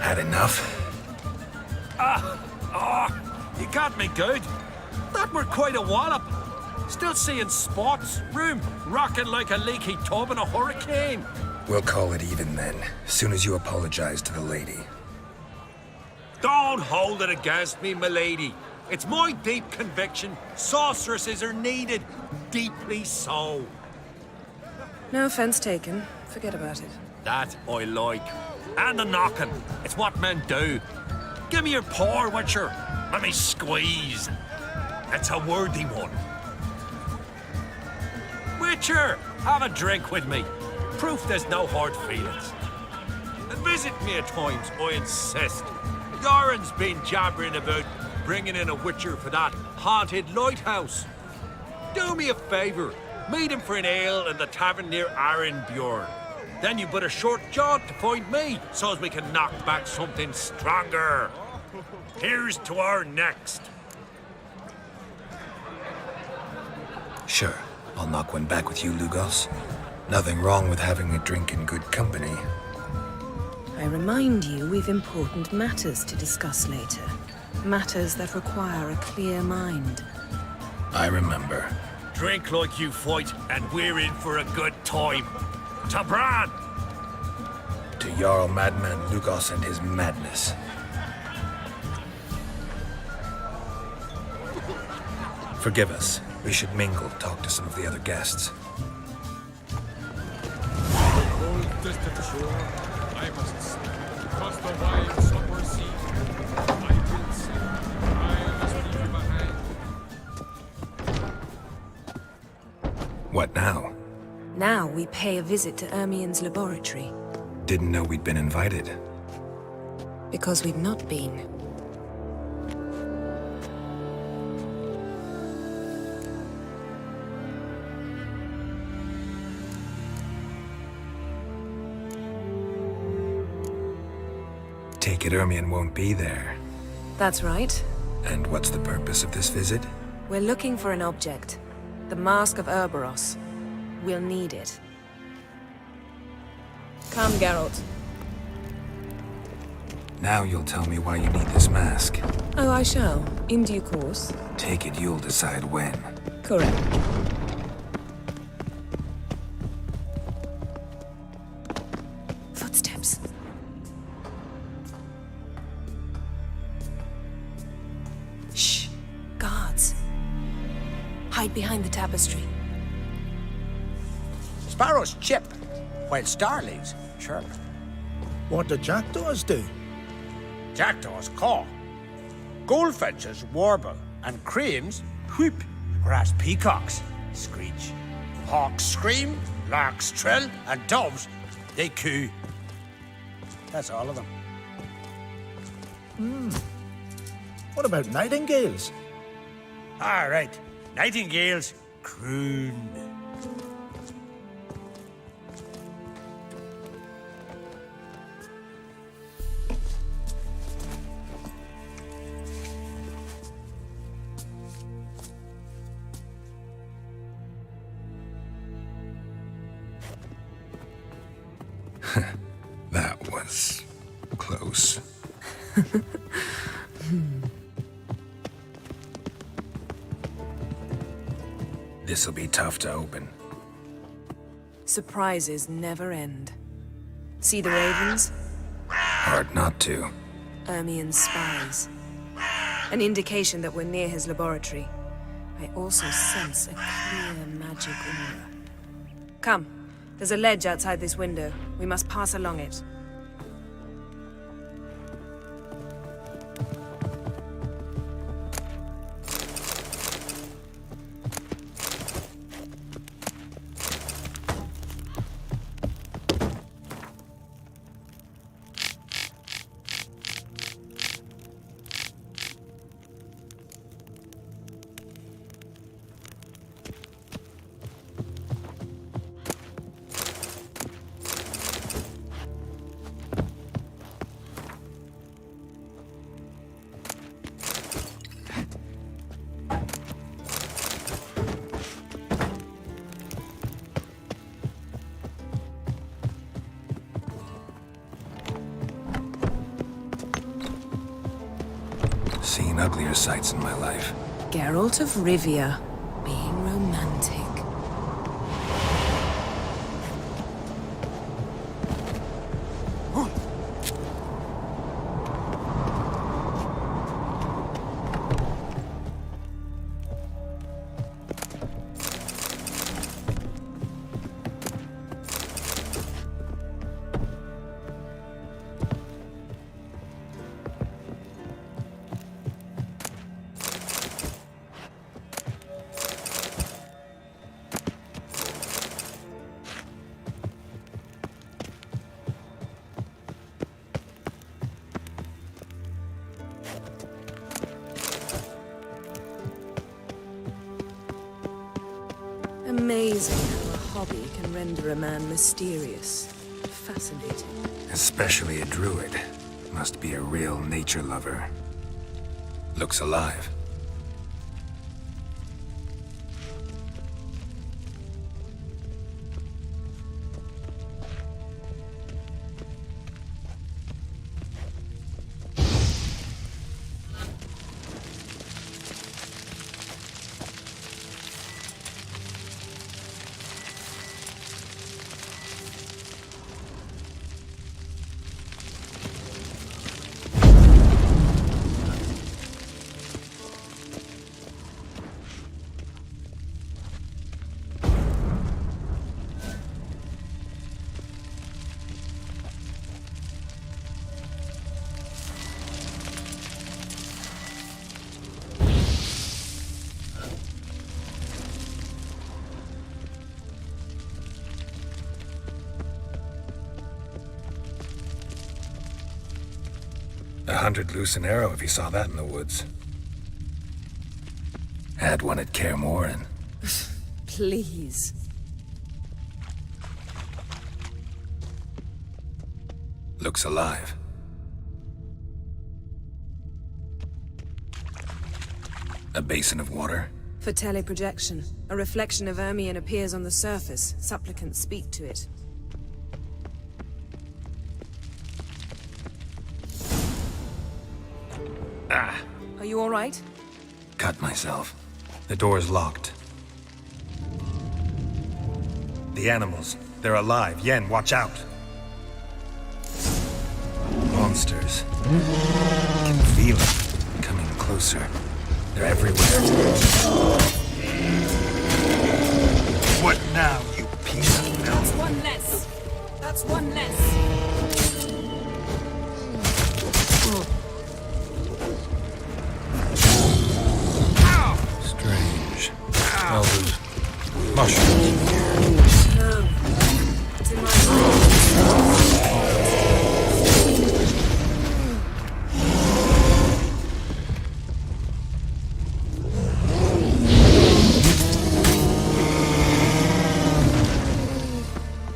Had enough? You got me good. That were quite a wallop. Still seeing spots, room rocking like a leaky tub in a hurricane. We'll call it even then, soon as you apologize to the lady. Don't hold it against me, milady. It's my deep conviction sorceresses are needed. Deeply so. No offense taken. Forget about it. That I like. And the knocking. It's what men do. Give me your paw, Witcher. Let me squeeze. It's a worthy one. Witcher, have a drink with me. Proof there's no hard feelings. And visit me at times, I insist. Yoren's been jabbering about bringing in a Witcher for that haunted lighthouse. Do me a favour. Meet him for an ale in the tavern near Arenbjorn. Then you but a short jaunt to find me, so as we can knock back something stronger. Here's to our next. Sure, I'll knock one back with you, Lugos. Nothing wrong with having a drink in good company. I remind you we've important matters to discuss later. Matters that require a clear mind. I remember. Drink like you fight, and we're in for a good time. To Bran! To Jarl Madman Lugos and his madness. Forgive us. We should mingle, talk to some of the other guests. Old distant shore, I must see. Across the wide summer sea, I will see. I must leave behind. What now? Now we pay a visit to Ermien's laboratory. Didn't know we'd been invited. Because we've not been. Take it Ermien won't be there. That's right. And what's the purpose of this visit? We're looking for an object. The Mask of Ouroboros. We'll need it. Come, Geralt. Now you'll tell me why you need this mask. Oh, I shall. In due course. Take it you'll decide when. Correct. Footsteps. Shh. Guards. Hide behind the tapestry. Sparrows chip, while starlings chirp. What do jackdaws do? Jackdaws caw. Goldfinches warble, and cranes whoop, whereas peacocks screech. Hawks scream, larks trill, and doves, they coo. That's all of them. What about nightingales? All right, nightingales croon. That was close. This'll be tough to open. Surprises never end. See the ravens? Hard not to. Ermien's spies. An indication that we're near his laboratory. I also sense a clear magic aura. Come, There's a ledge outside this window. We must pass along it. Seen uglier sights in my life. Geralt of Rivia, being romantic. Amazing how a hobby can render a man mysterious. Fascinating. Especially a druid. Must be a real nature lover. Looks alive. $100 loose an arrow if you saw that in the woods. Had one at Kaer Morhen. Please. Looks alive. A basin of water? For teleprojection. A reflection of Ermion appears on the surface. Supplicants speak to it. Ah! Are you all right? Cut myself. The door's locked. The animals. They're alive. Yen, watch out! Monsters. I can feel them. Coming closer. They're everywhere. What now, you piece of milk? That's one less. That's one less. Strange. Elders. Mushrooms. No. It's in my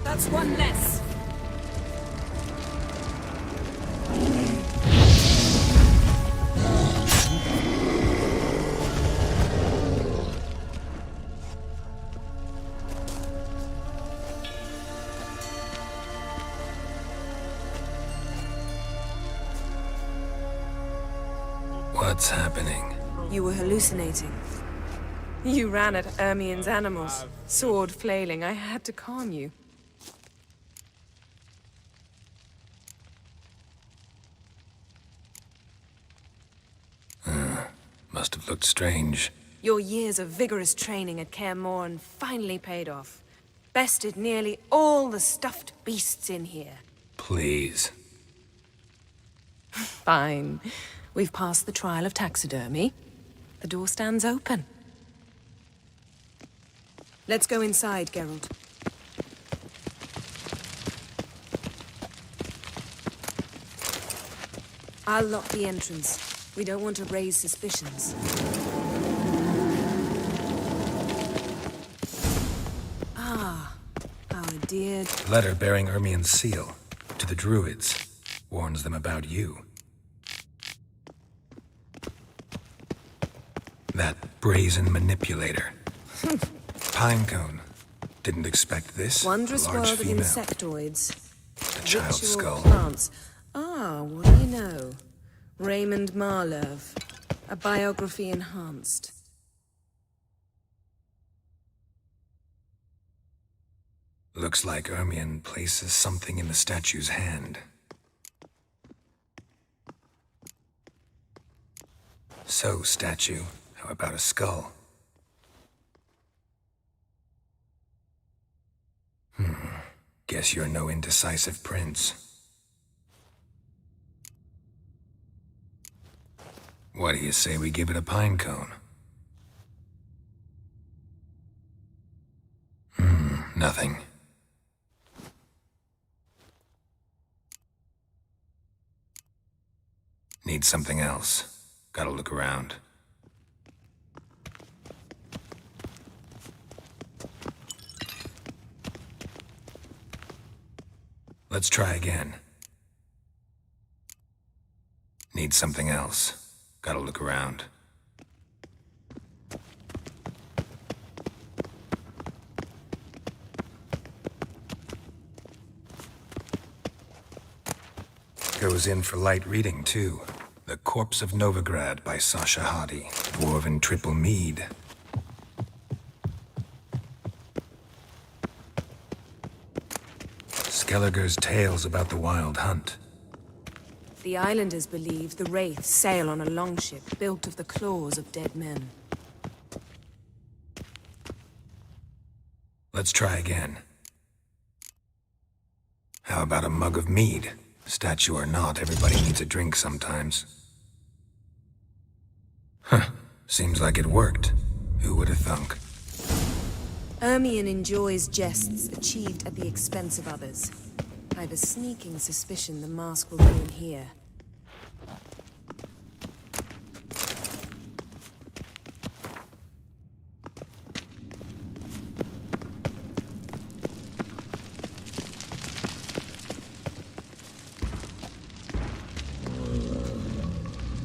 That's one less. What's happening? You were hallucinating. You ran at Ermion's animals, sword flailing. I had to calm you. Must have looked strange. Your years of vigorous training at Kaer Morhen finally paid off. Bested nearly all the stuffed beasts in here. Please. Fine. We've passed the trial of taxidermy. The door stands open. Let's go inside, Geralt. I'll lock the entrance. We don't want to raise suspicions. Ah, our dear... Letter bearing Ermien's seal to the Druids. Warns them about you. That brazen manipulator. Pinecone. Didn't expect this. Wondrous Large world female. of insectoids. A child's Ritual skull. Plants. Ah, what do you know? Raymond Marlev. A biography enhanced. Looks like Ermien places something in the statue's hand. So, statue, how about a skull? Guess you're no indecisive prince. What do you say we give it a pine cone? Nothing. Need something else. Gotta look around. Let's try again. Need something else. Gotta look around. Goes in for light reading, too. The Corpse of Novigrad by Sasha Hadi. Dwarven triple mead. Skelliger's tales about the Wild Hunt. The islanders believe the wraiths sail on a longship built of the claws of dead men. Let's try again. How about a mug of mead? Statue or not, everybody needs a drink sometimes. Huh. Seems like it worked. Who would have thunk? Ermion enjoys jests achieved at the expense of others. I've a sneaking suspicion the mask will be in here.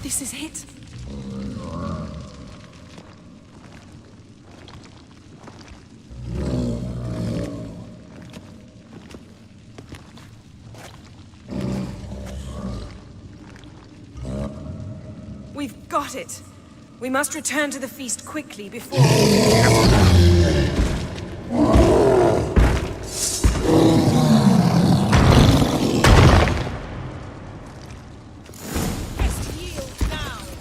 This is it. We've got it. We must return to the feast quickly before...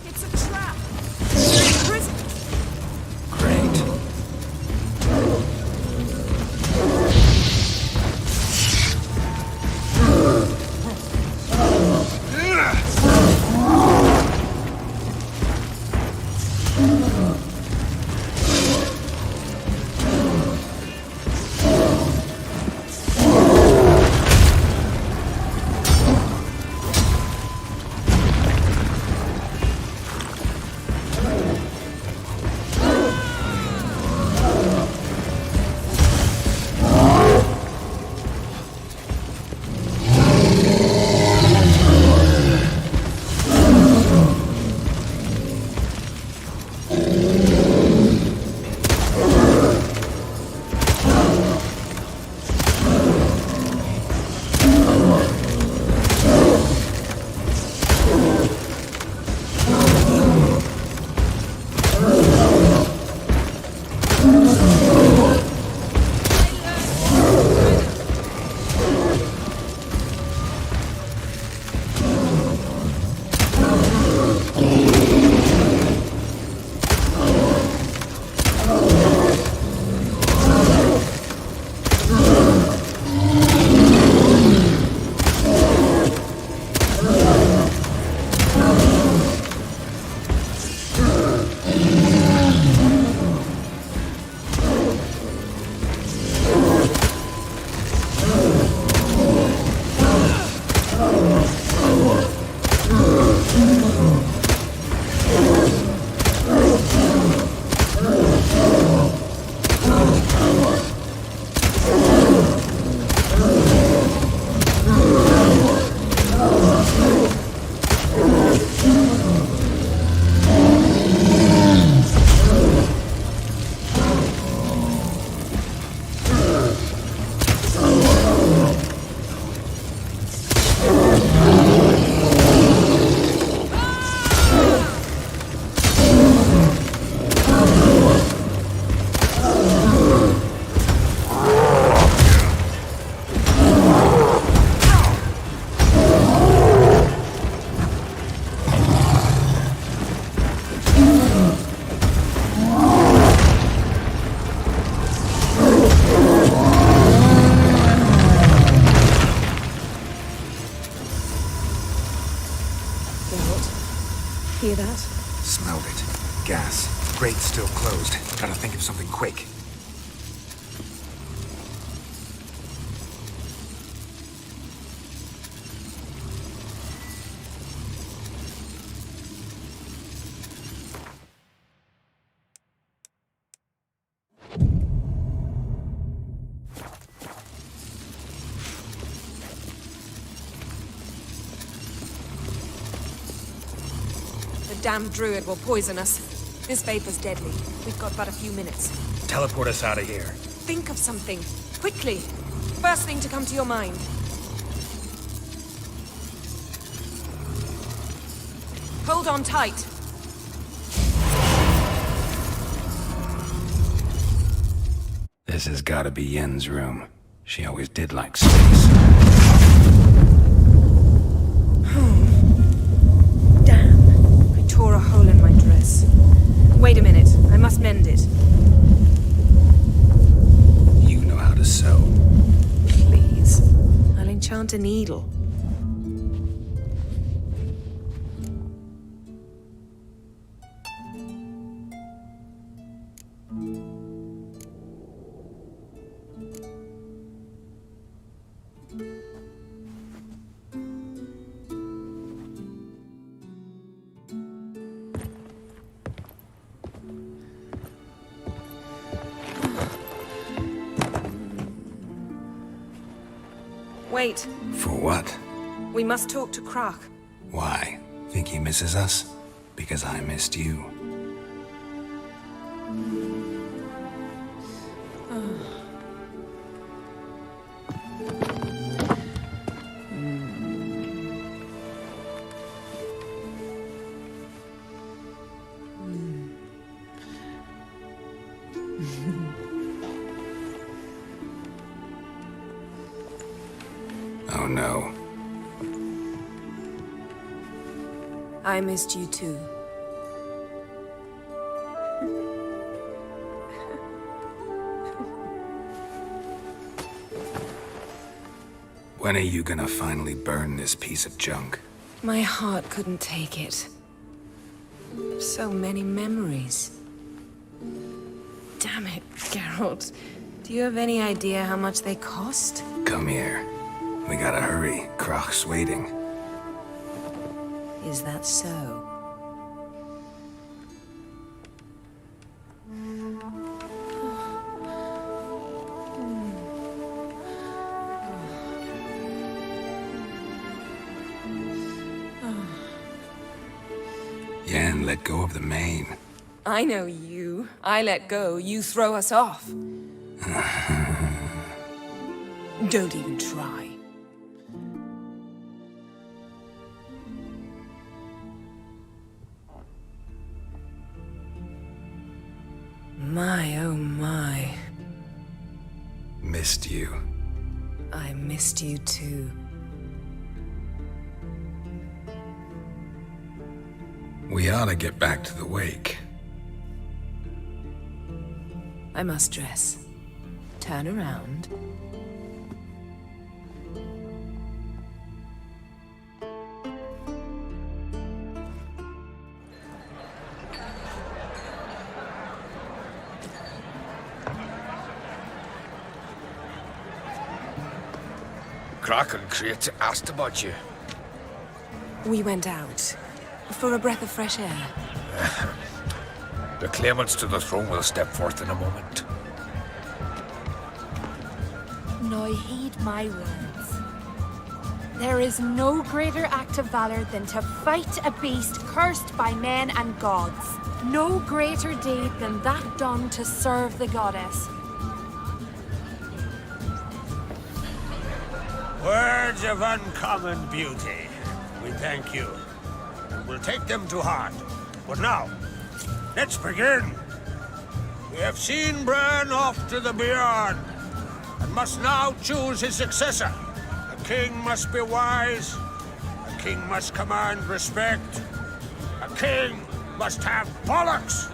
It's a trap. Prison. Great. Hear that? Smelled it. Gas. Grate's still closed. Gotta think of something quick. Damn druid will poison us. This vapor's deadly. We've got but a few minutes. Teleport us out of here. Think of something. Quickly. First thing to come to your mind. Hold on tight. This has gotta be Yen's room. She always did like space. Tore a hole in my dress. Wait a minute, I must mend it. You know how to sew. Please. I'll enchant a needle. Wait. For what? We must talk to Croc. Why? Think he misses us? Because I missed you. Oh no. I missed you too. When are you gonna finally burn this piece of junk? My heart couldn't take it. So many memories. Damn it, Geralt. Do you have any idea how much they cost? Come here. We gotta hurry. Croc's waiting. Is that so? Yen, let go of the mane. I know you. I let go, you throw us off. Don't even try. My, oh my. Missed you. I missed you too. We ought to get back to the wake. I must dress. Turn around. Croc and Crate asked about you. We went out. For a breath of fresh air. The claimants to the throne will step forth in a moment. Now heed my words. There is no greater act of valor than to fight a beast cursed by men and gods. No greater deed than that done to serve the goddess. Words of uncommon beauty. We thank you. And we'll take them to heart. But now, let's begin. We have seen Bran off to the beyond, and must now choose his successor. A king must be wise. A king must command respect. A king must have bollocks.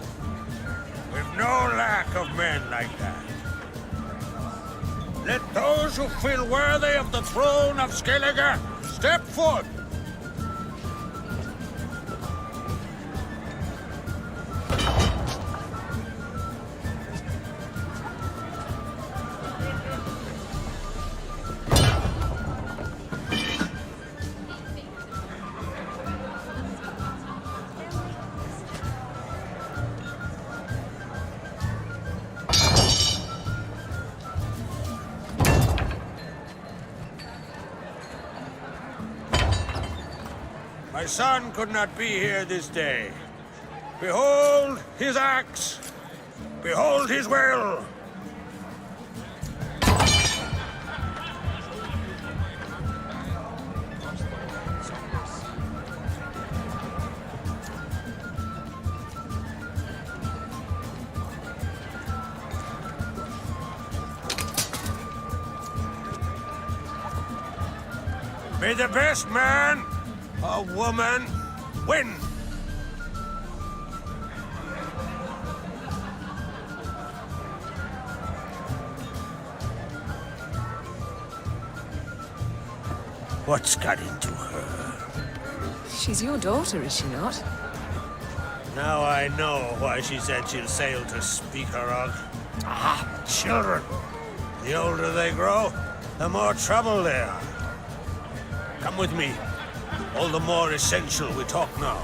We've no lack of men like that. Let those who feel worthy of the throne of Skellige step forth. My son could not be here this day. Behold his axe! Behold his will! May the best man or woman win! What's got into her? She's your daughter, is she not? Now I know why she said she'll sail to speak her of. Ah, children. The older they grow, the more trouble they are. Come with me. All the more essential we talk now.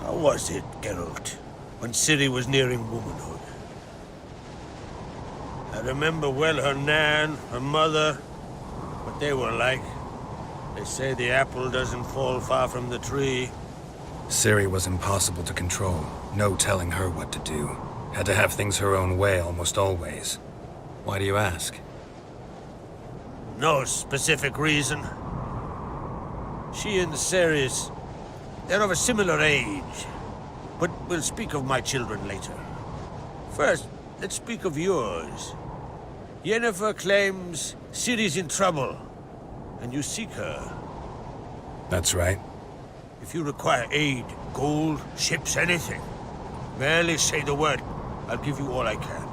How was it, Geralt, when Ciri was nearing womanhood? I remember well her nan, her mother, what they were like. They say the apple doesn't fall far from the tree. Ciri was impossible to control. No telling her what to do. Had to have things her own way almost always. Why do you ask? No specific reason. She and Ceres, they're of a similar age. But we'll speak of my children later. First, let's speak of yours. Yennefer claims Ciri's in trouble, and you seek her. That's right. If you require aid, gold, ships, anything, merely say the word. I'll give you all I can.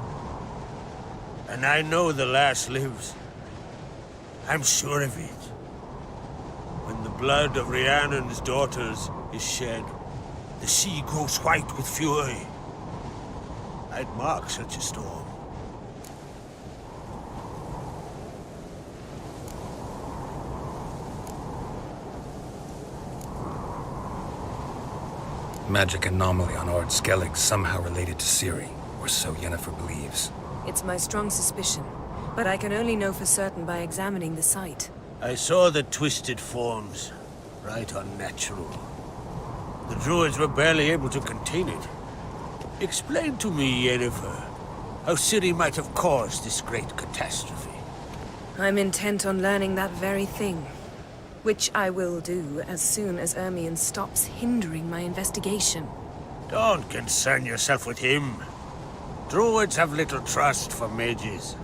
And I know the lass lives. I'm sure of it. When the blood of Rhiannon's daughters is shed, the sea grows white with fury. I'd mark such a storm. Magic anomaly on Ard Skellig somehow related to Ciri, or so Yennefer believes. It's my strong suspicion, but I can only know for certain by examining the site. I saw the twisted forms, right unnatural. The druids were barely able to contain it. Explain to me, Yennefer, how Ciri might have caused this great catastrophe. I'm intent on learning that very thing. Which I will do as soon as Ermion stops hindering my investigation. Don't concern yourself with him. Druids have little trust for mages.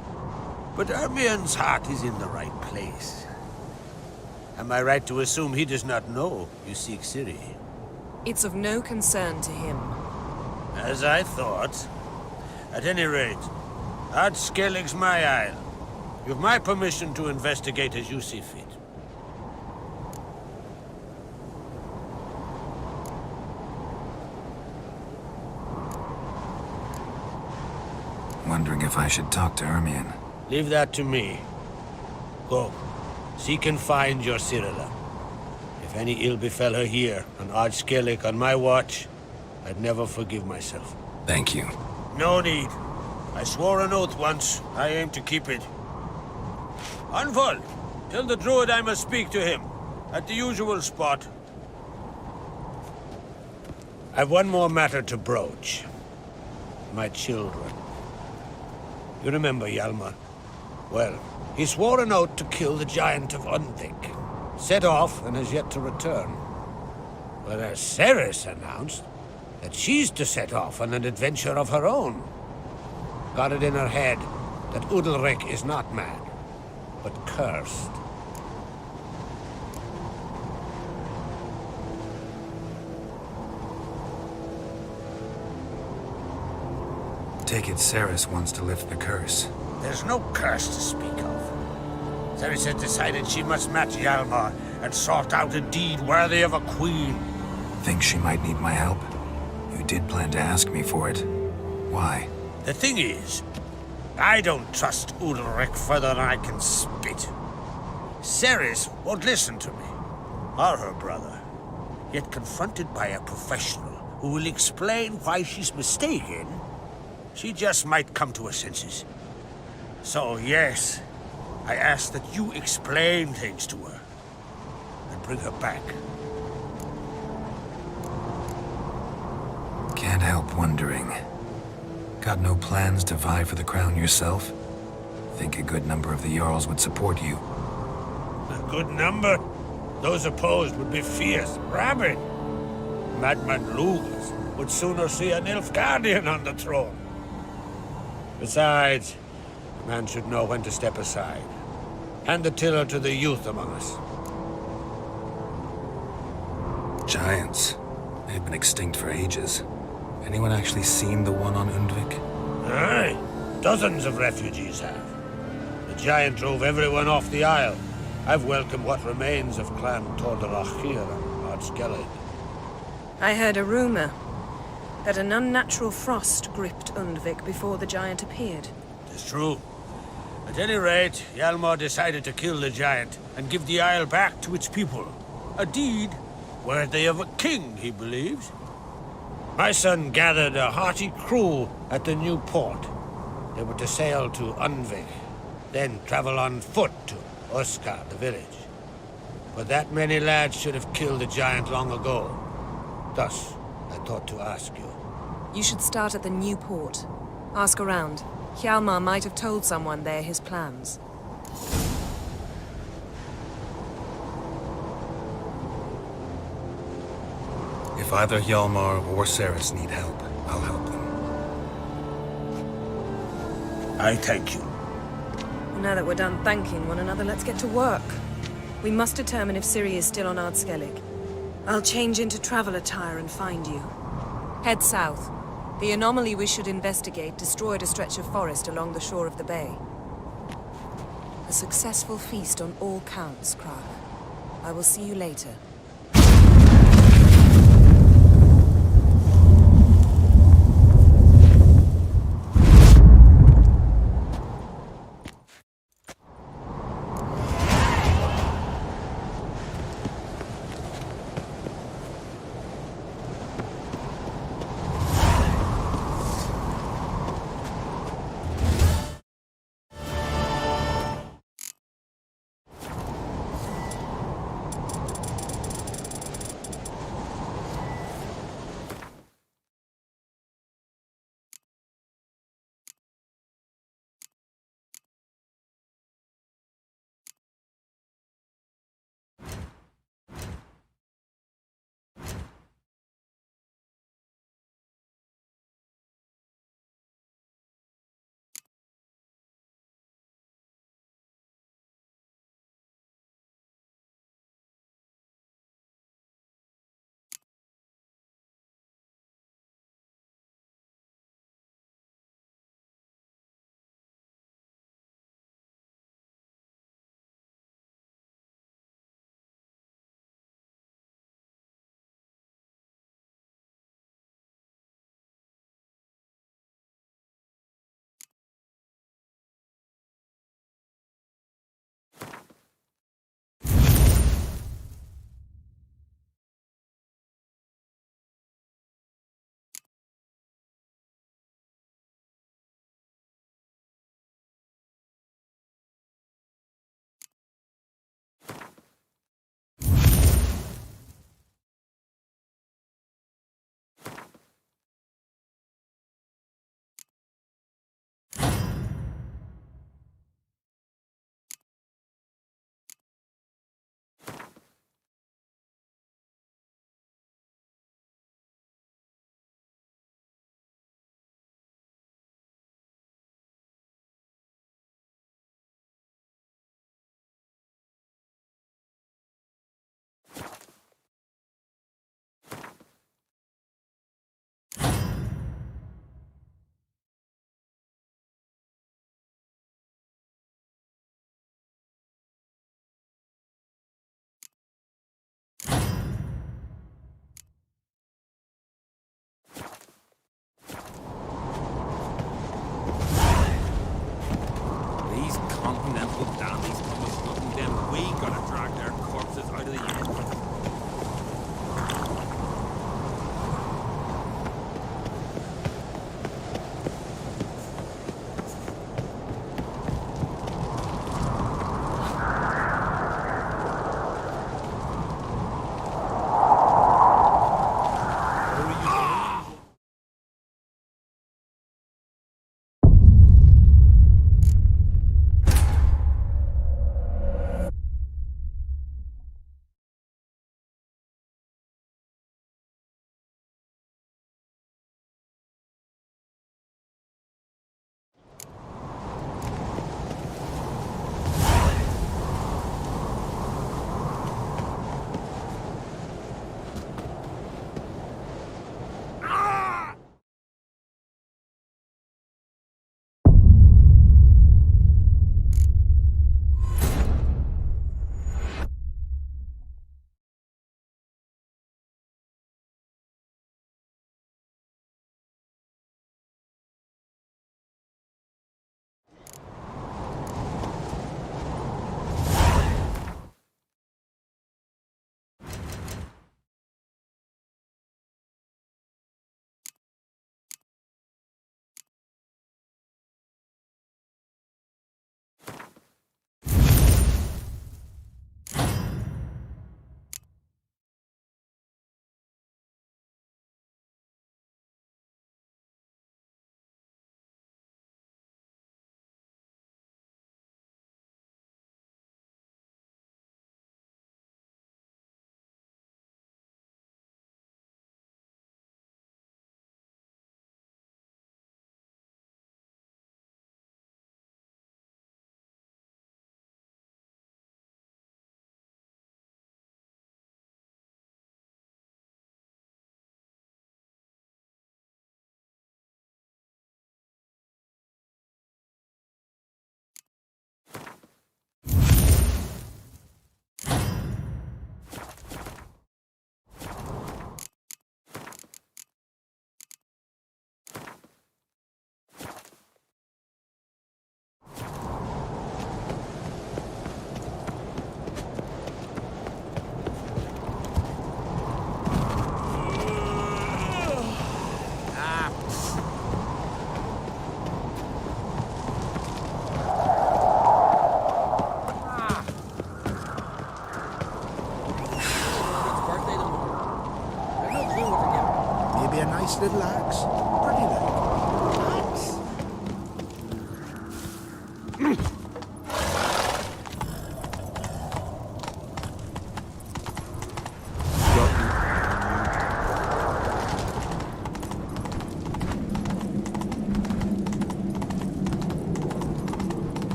But Ermion's heart is in the right place. Am I right to assume he does not know you seek Ciri? It's of no concern to him. As I thought. At any rate, Ard Skellig's my isle. You've my permission to investigate as you see fit. Wondering if I should talk to Ermion. Leave that to me. Go. Seek and find your Cirilla. If any ill befell her here, on Ard Skellig on my watch, I'd never forgive myself. Thank you. No need. I swore an oath once. I aim to keep it. Unfold. Tell the druid I must speak to him. At the usual spot. I've one more matter to broach. My children. You remember Hjalmar? Well, he swore an oath to kill the giant of Undvik. Set off and has yet to return. Whereas Ceres announced that she's to set off on an adventure of her own. Got it in her head that Udalric is not mad, but cursed. Take it Ceres wants to lift the curse. There's no curse to speak of. Ceres has decided she must match Hjalmar and sort out a deed worthy of a queen. Think she might need my help? You did plan to ask me for it. Why? The thing is, I don't trust Udalric further than I can spit. Ceres won't listen to me, or her brother. Yet confronted by a professional who will explain why she's mistaken, She just might come to her senses. So, yes, I ask that you explain things to her and bring her back. Can't help wondering. Got no plans to vie for the crown yourself? Think a good number of the Jarls would support you. A good number? Those opposed would be fierce, rabid. Madman Lugas would sooner see an Nilfgaardian on the throne. Besides, a man should know when to step aside. Hand the tiller to the youth among us. Giants. They've been extinct for ages. Anyone actually seen the one on Undvik? Aye. Dozens of refugees have. The giant drove everyone off the isle. I've welcomed what remains of Clan Tordarach here on Ardskellig. I heard a rumor that an unnatural frost gripped Undvik before the giant appeared. It's true. At any rate, Hjalmar decided to kill the giant and give the isle back to its people. A deed worthy of a king, he believes. My son gathered a hearty crew at the new port. They were to sail to Undvik, then travel on foot to Oskar, the village. But that many lads should have killed the giant long ago. Thus, I thought to ask you. You should start at the new port. Ask around. Hjalmar might have told someone there his plans. If either Hjalmar or Ceres need help, I'll help them. I thank you. Now that we're done thanking one another, let's get to work. We must determine if Ciri is still on Ardskellig. I'll change into travel attire and find you. Head south. The anomaly we should investigate destroyed a stretch of forest along the shore of the bay. A successful feast on all counts, Krag. I will see you later.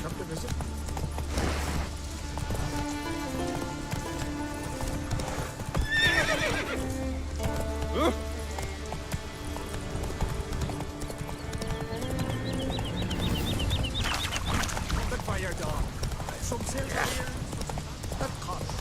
come to visit? The fire dog. Some silver. That cost,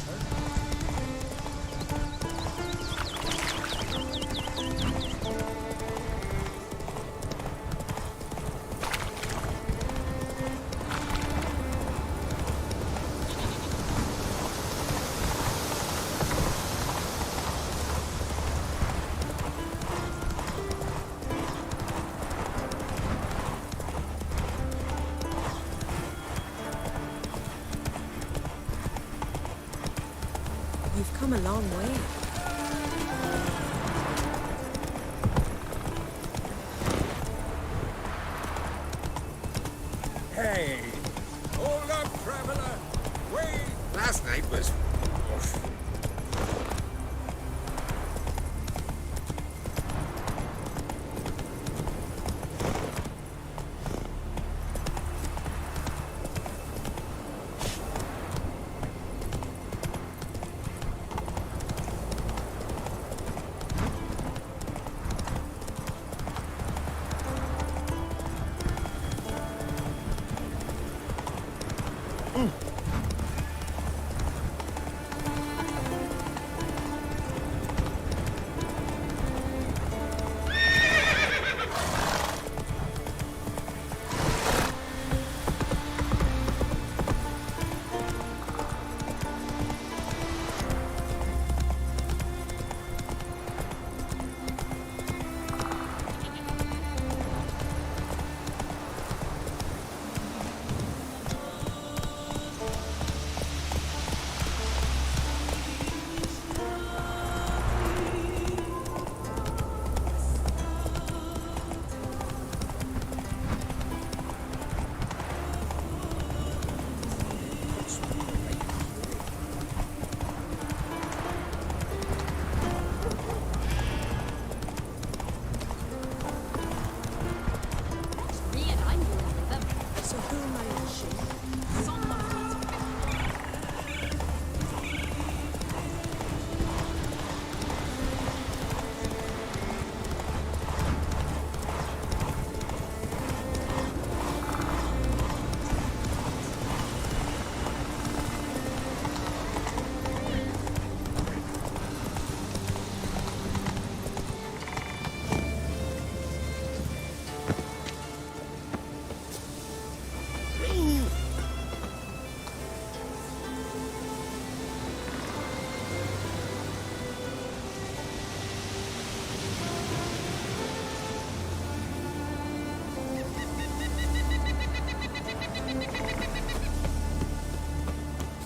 You've come a long way. Hey! Hold up, traveler! Wait! Last night was...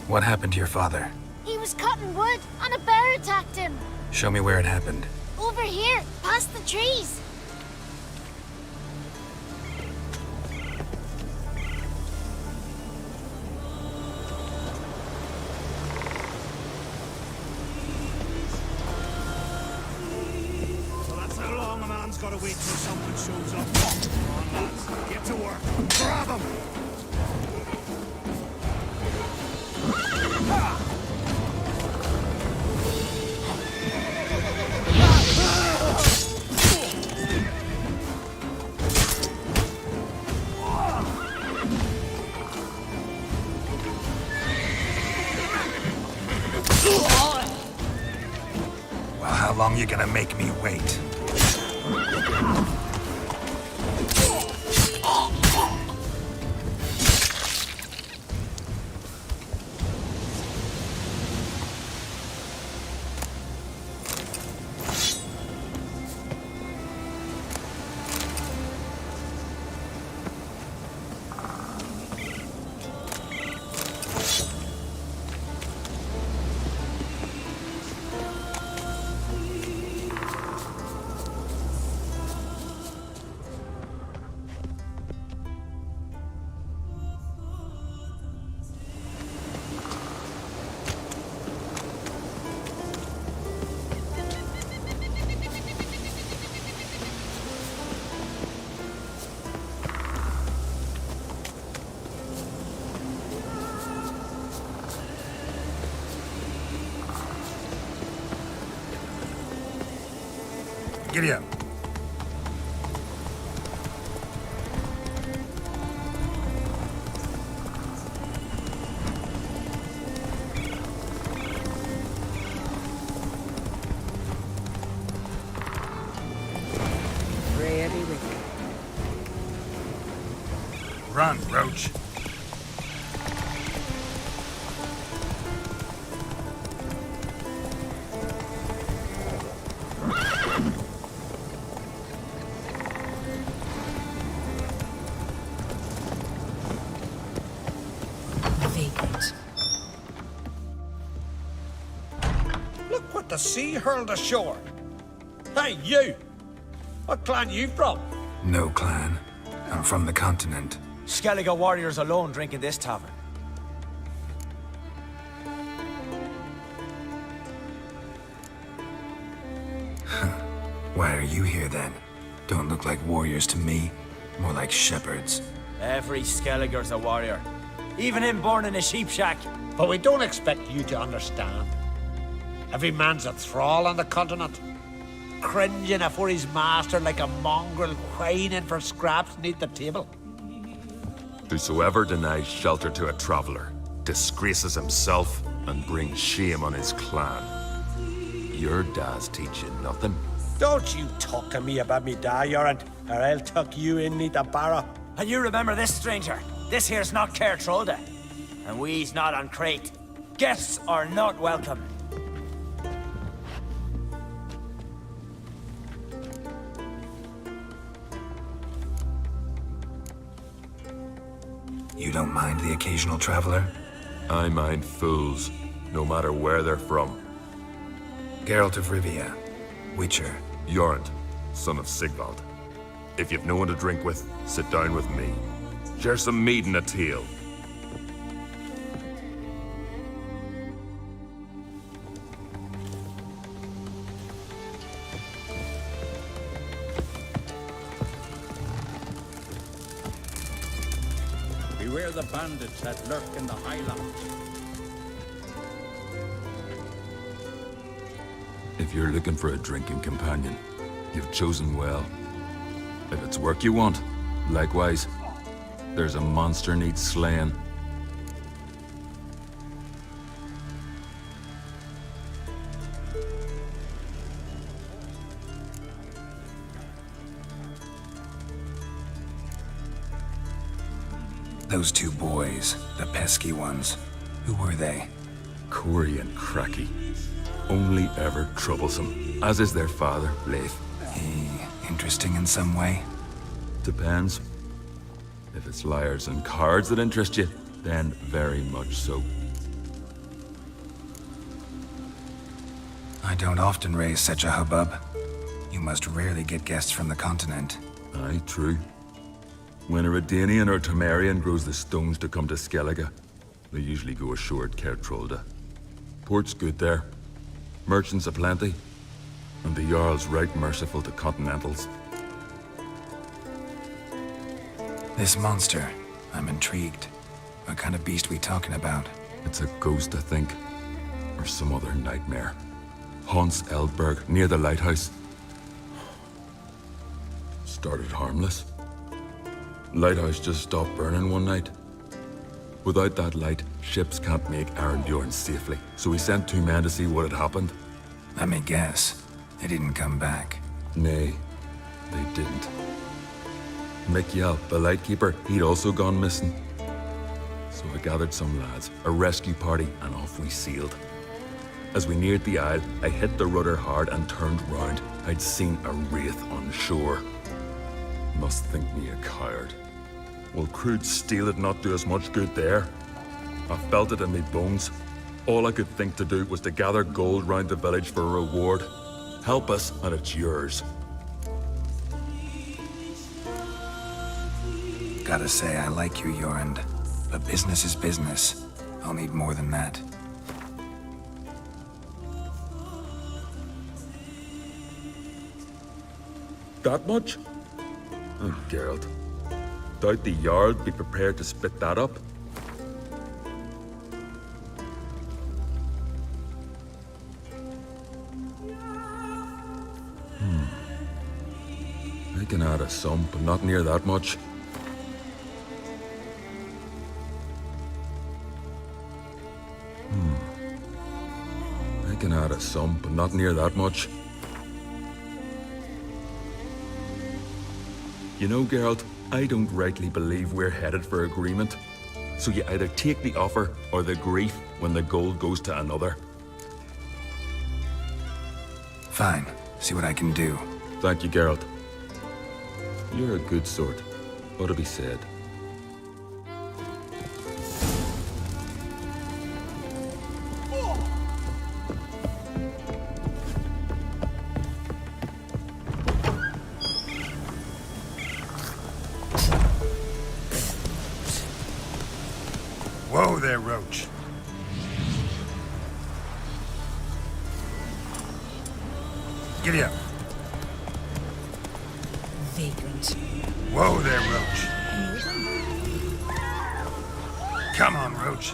What happened to your father? He was cutting wood and a bear attacked him. Show me where it happened. Over here, past the trees. So that's how long a man's got to wait till someone shows up. Come on, lads. Get to work. Grab him! Well, how long you gonna make me wait? Giddy up. Ready with you. Run, Roach. Vacant. Look what the sea hurled ashore. Hey, you! What clan you from? No clan. I'm from the continent. Skellige warriors alone drink in this tavern. Why are you here then? Don't look like warriors to me. More like shepherds. Every Skellige's a warrior. Even him born in a sheep shack. But we don't expect you to understand. Every man's a thrall on the continent, cringing afore his master like a mongrel whining for scraps neath the table. Whosoever denies shelter to a traveller disgraces himself and brings shame on his clan. Your da's teach you nothing. Don't you talk to me about me da, Yorant, or I'll tuck you in neath a barrow. And you remember this, stranger. This here's not Caer Trolde, and we's not on Crete. Guests are not welcome. You don't mind the occasional traveler? I mind fools, no matter where they're from. Geralt of Rivia, Witcher. Jorund, son of Sigvald. If you've no one to drink with, sit down with me. Share some mead and a tale. Beware the bandits that lurk in the highlands. If you're looking for a drinking companion, you've chosen well. If it's work you want, likewise, there's a monster needs slaying. Those two boys, the pesky ones, who were they? Corey and Cracky. Only ever troublesome, as is their father, Leif. He interesting in some way? Depends. If it's liars and cards that interest you, then very much so. I don't often raise such a hubbub. You must rarely get guests from the continent. Aye, true. When a Redanian or Temerian grows the stones to come to Skellige, they usually go ashore at Caer Trolde. Port's good there. Merchants aplenty. And the Jarl's right merciful to continentals. This monster, I'm intrigued. What kind of beast we talking about? It's a ghost, I think. Or some other nightmare. Haunts Eldberg, near the lighthouse. Started harmless. Lighthouse just stopped burning one night. Without that light, ships can't make Arendbjorn safely. So we sent 2 men to see what had happened. Let me guess. They didn't come back. Nay, they didn't. Mick Yelp, the lightkeeper, he'd also gone missing. So I gathered some lads, a rescue party, and off we sailed. As we neared the isle, I hit the rudder hard and turned round. I'd seen a wraith on shore. Must think me a coward. Will crude steel had not do us much good there? I felt it in me bones. All I could think to do was to gather gold round the village for a reward. Help us, and it's yours. Gotta say, I like you, Jorund. But business is business. I'll need more than that. That much? Oh, Geralt. Doubt the Jarl'd be prepared to split that up? can add a some, but not near that much. I can add a some, but not near that much. You know, Geralt, I don't rightly believe we're headed for agreement. So you either take the offer or the grief when the gold goes to another. Fine. See what I can do. Thank you, Geralt. You're a good sort. Ought to be said. Whoa there, Roach. Giddy up. Vagrant. Whoa there, Roach. Come on, Roach.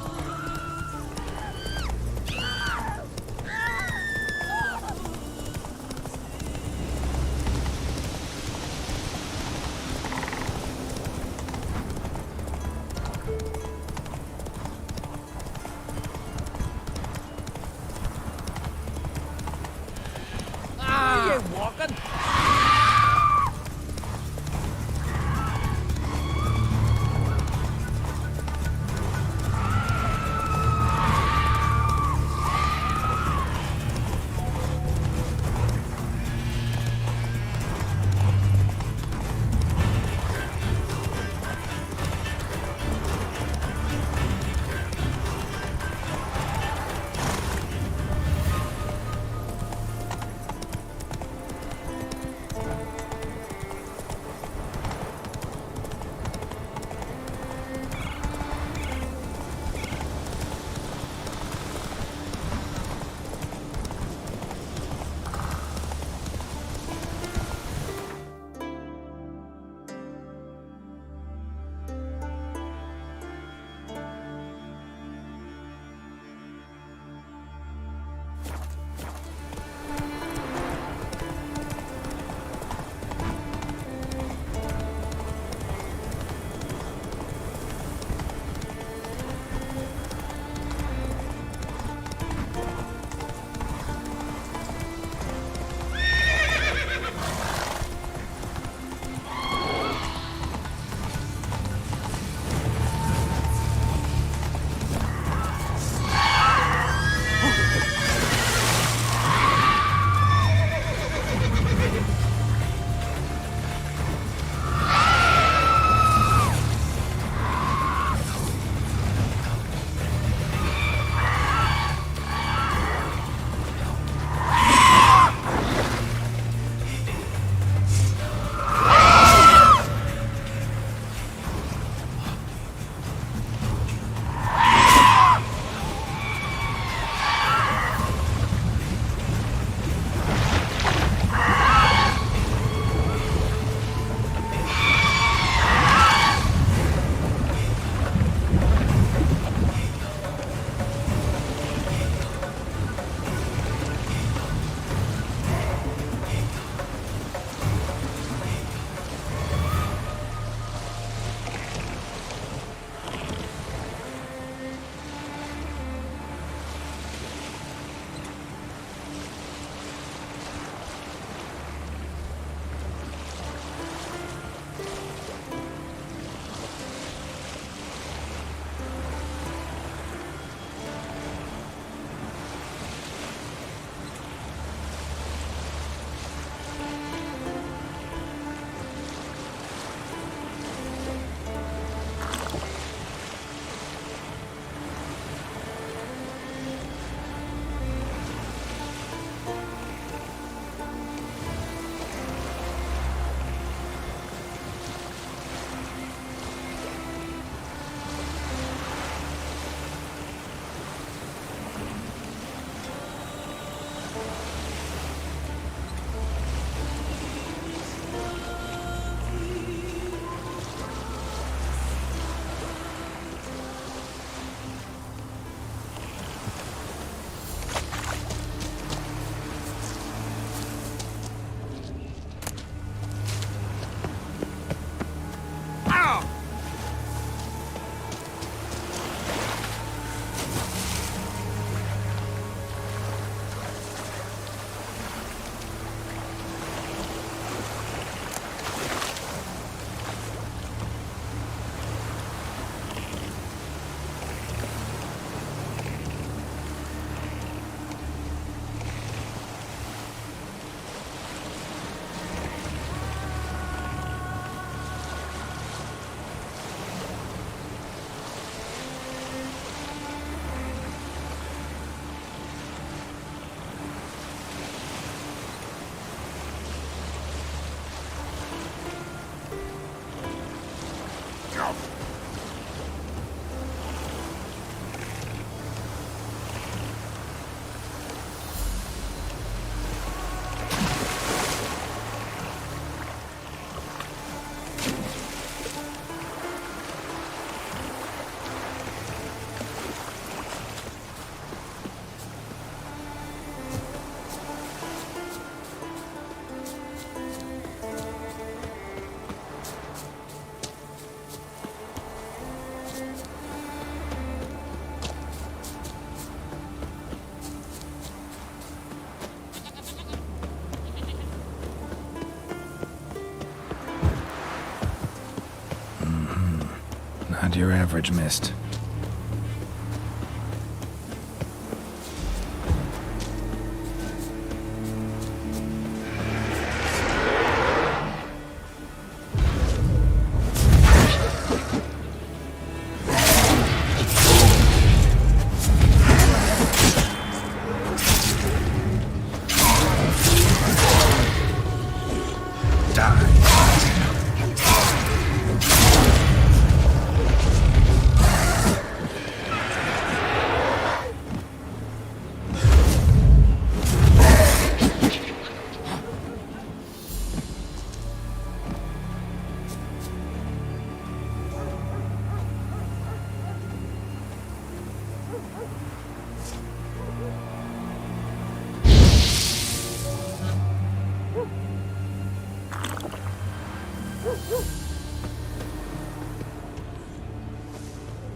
your average mist.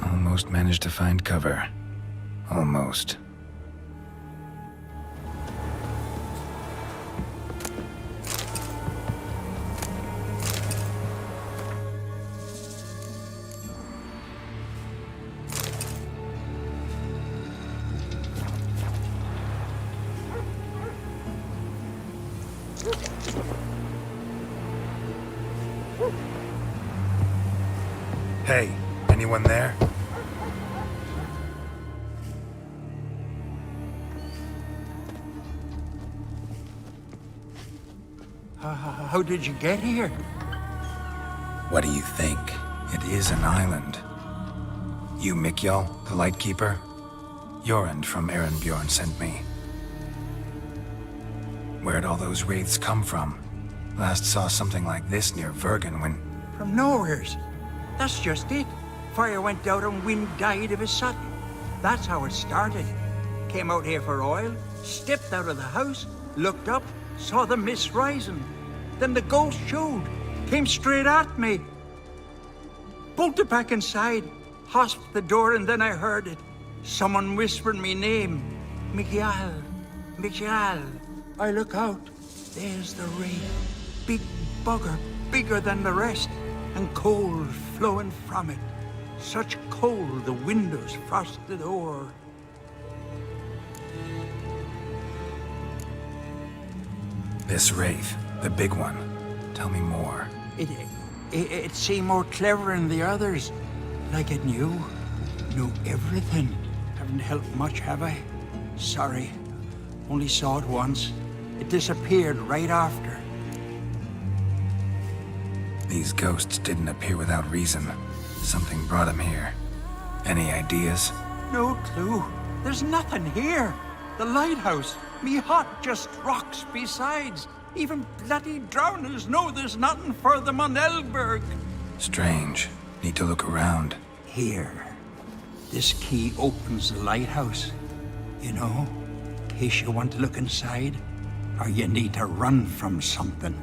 Almost managed to find cover. Almost. Hey, anyone there? How did you get here? What do you think? It is an island. You, Mikjal, the Lightkeeper? Jorund from Erenbjorn sent me. Where'd all those wraiths come from? Last saw something like this near Vergen when... From nowheres. That's just it. Fire went out and wind died of a sudden. That's how it started. Came out here for oil, stepped out of the house, looked up, saw the mist rising. Then the ghost showed, came straight at me. Bolted back inside, hosped the door, and then I heard it. Someone whispered me name. Mikjal. Mikjal. I look out. There's the wraith. Big bugger, bigger than the rest, and cold flowing from it. Such cold the windows frosted o'er. This wraith, the big one. Tell me more. It seemed more clever than the others. Like it knew everything. Haven't helped much, have I? Sorry. Only saw it once. It disappeared right after. These ghosts didn't appear without reason. Something brought them here. Any ideas? No clue. There's nothing here. The lighthouse, me hut, just rocks besides. Even bloody drowners know there's nothing for them on Elberg. Strange. Need to look around. Here. This key opens the lighthouse. You know, in case you want to look inside, or you need to run from something.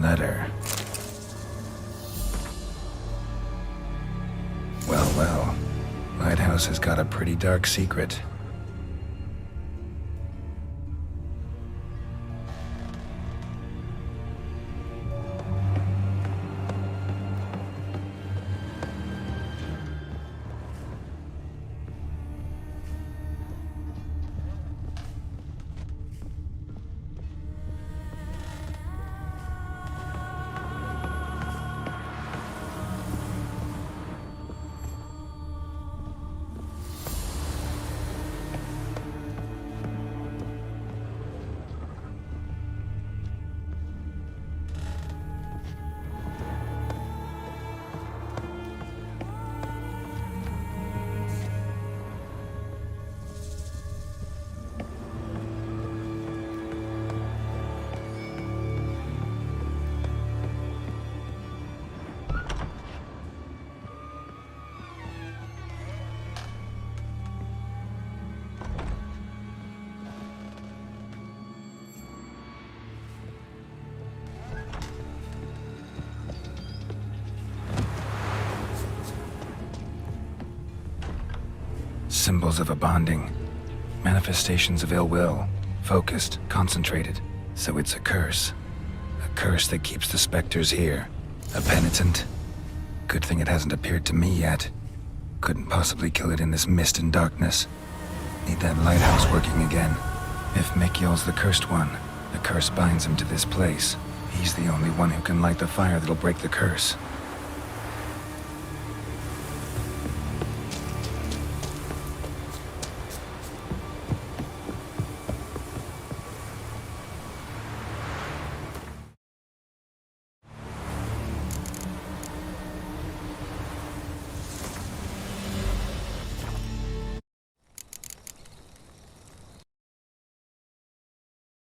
letter. Well, well. Lighthouse has got a pretty dark secret. Symbols of a bonding. Manifestations of ill will. Focused, concentrated. So it's a curse. A curse that keeps the specters here. A penitent. Good thing it hasn't appeared to me yet. Couldn't possibly kill it in this mist and darkness. Need that lighthouse working again. If Mikyol's the cursed one, the curse binds him to this place. He's the only one who can light the fire that'll break the curse.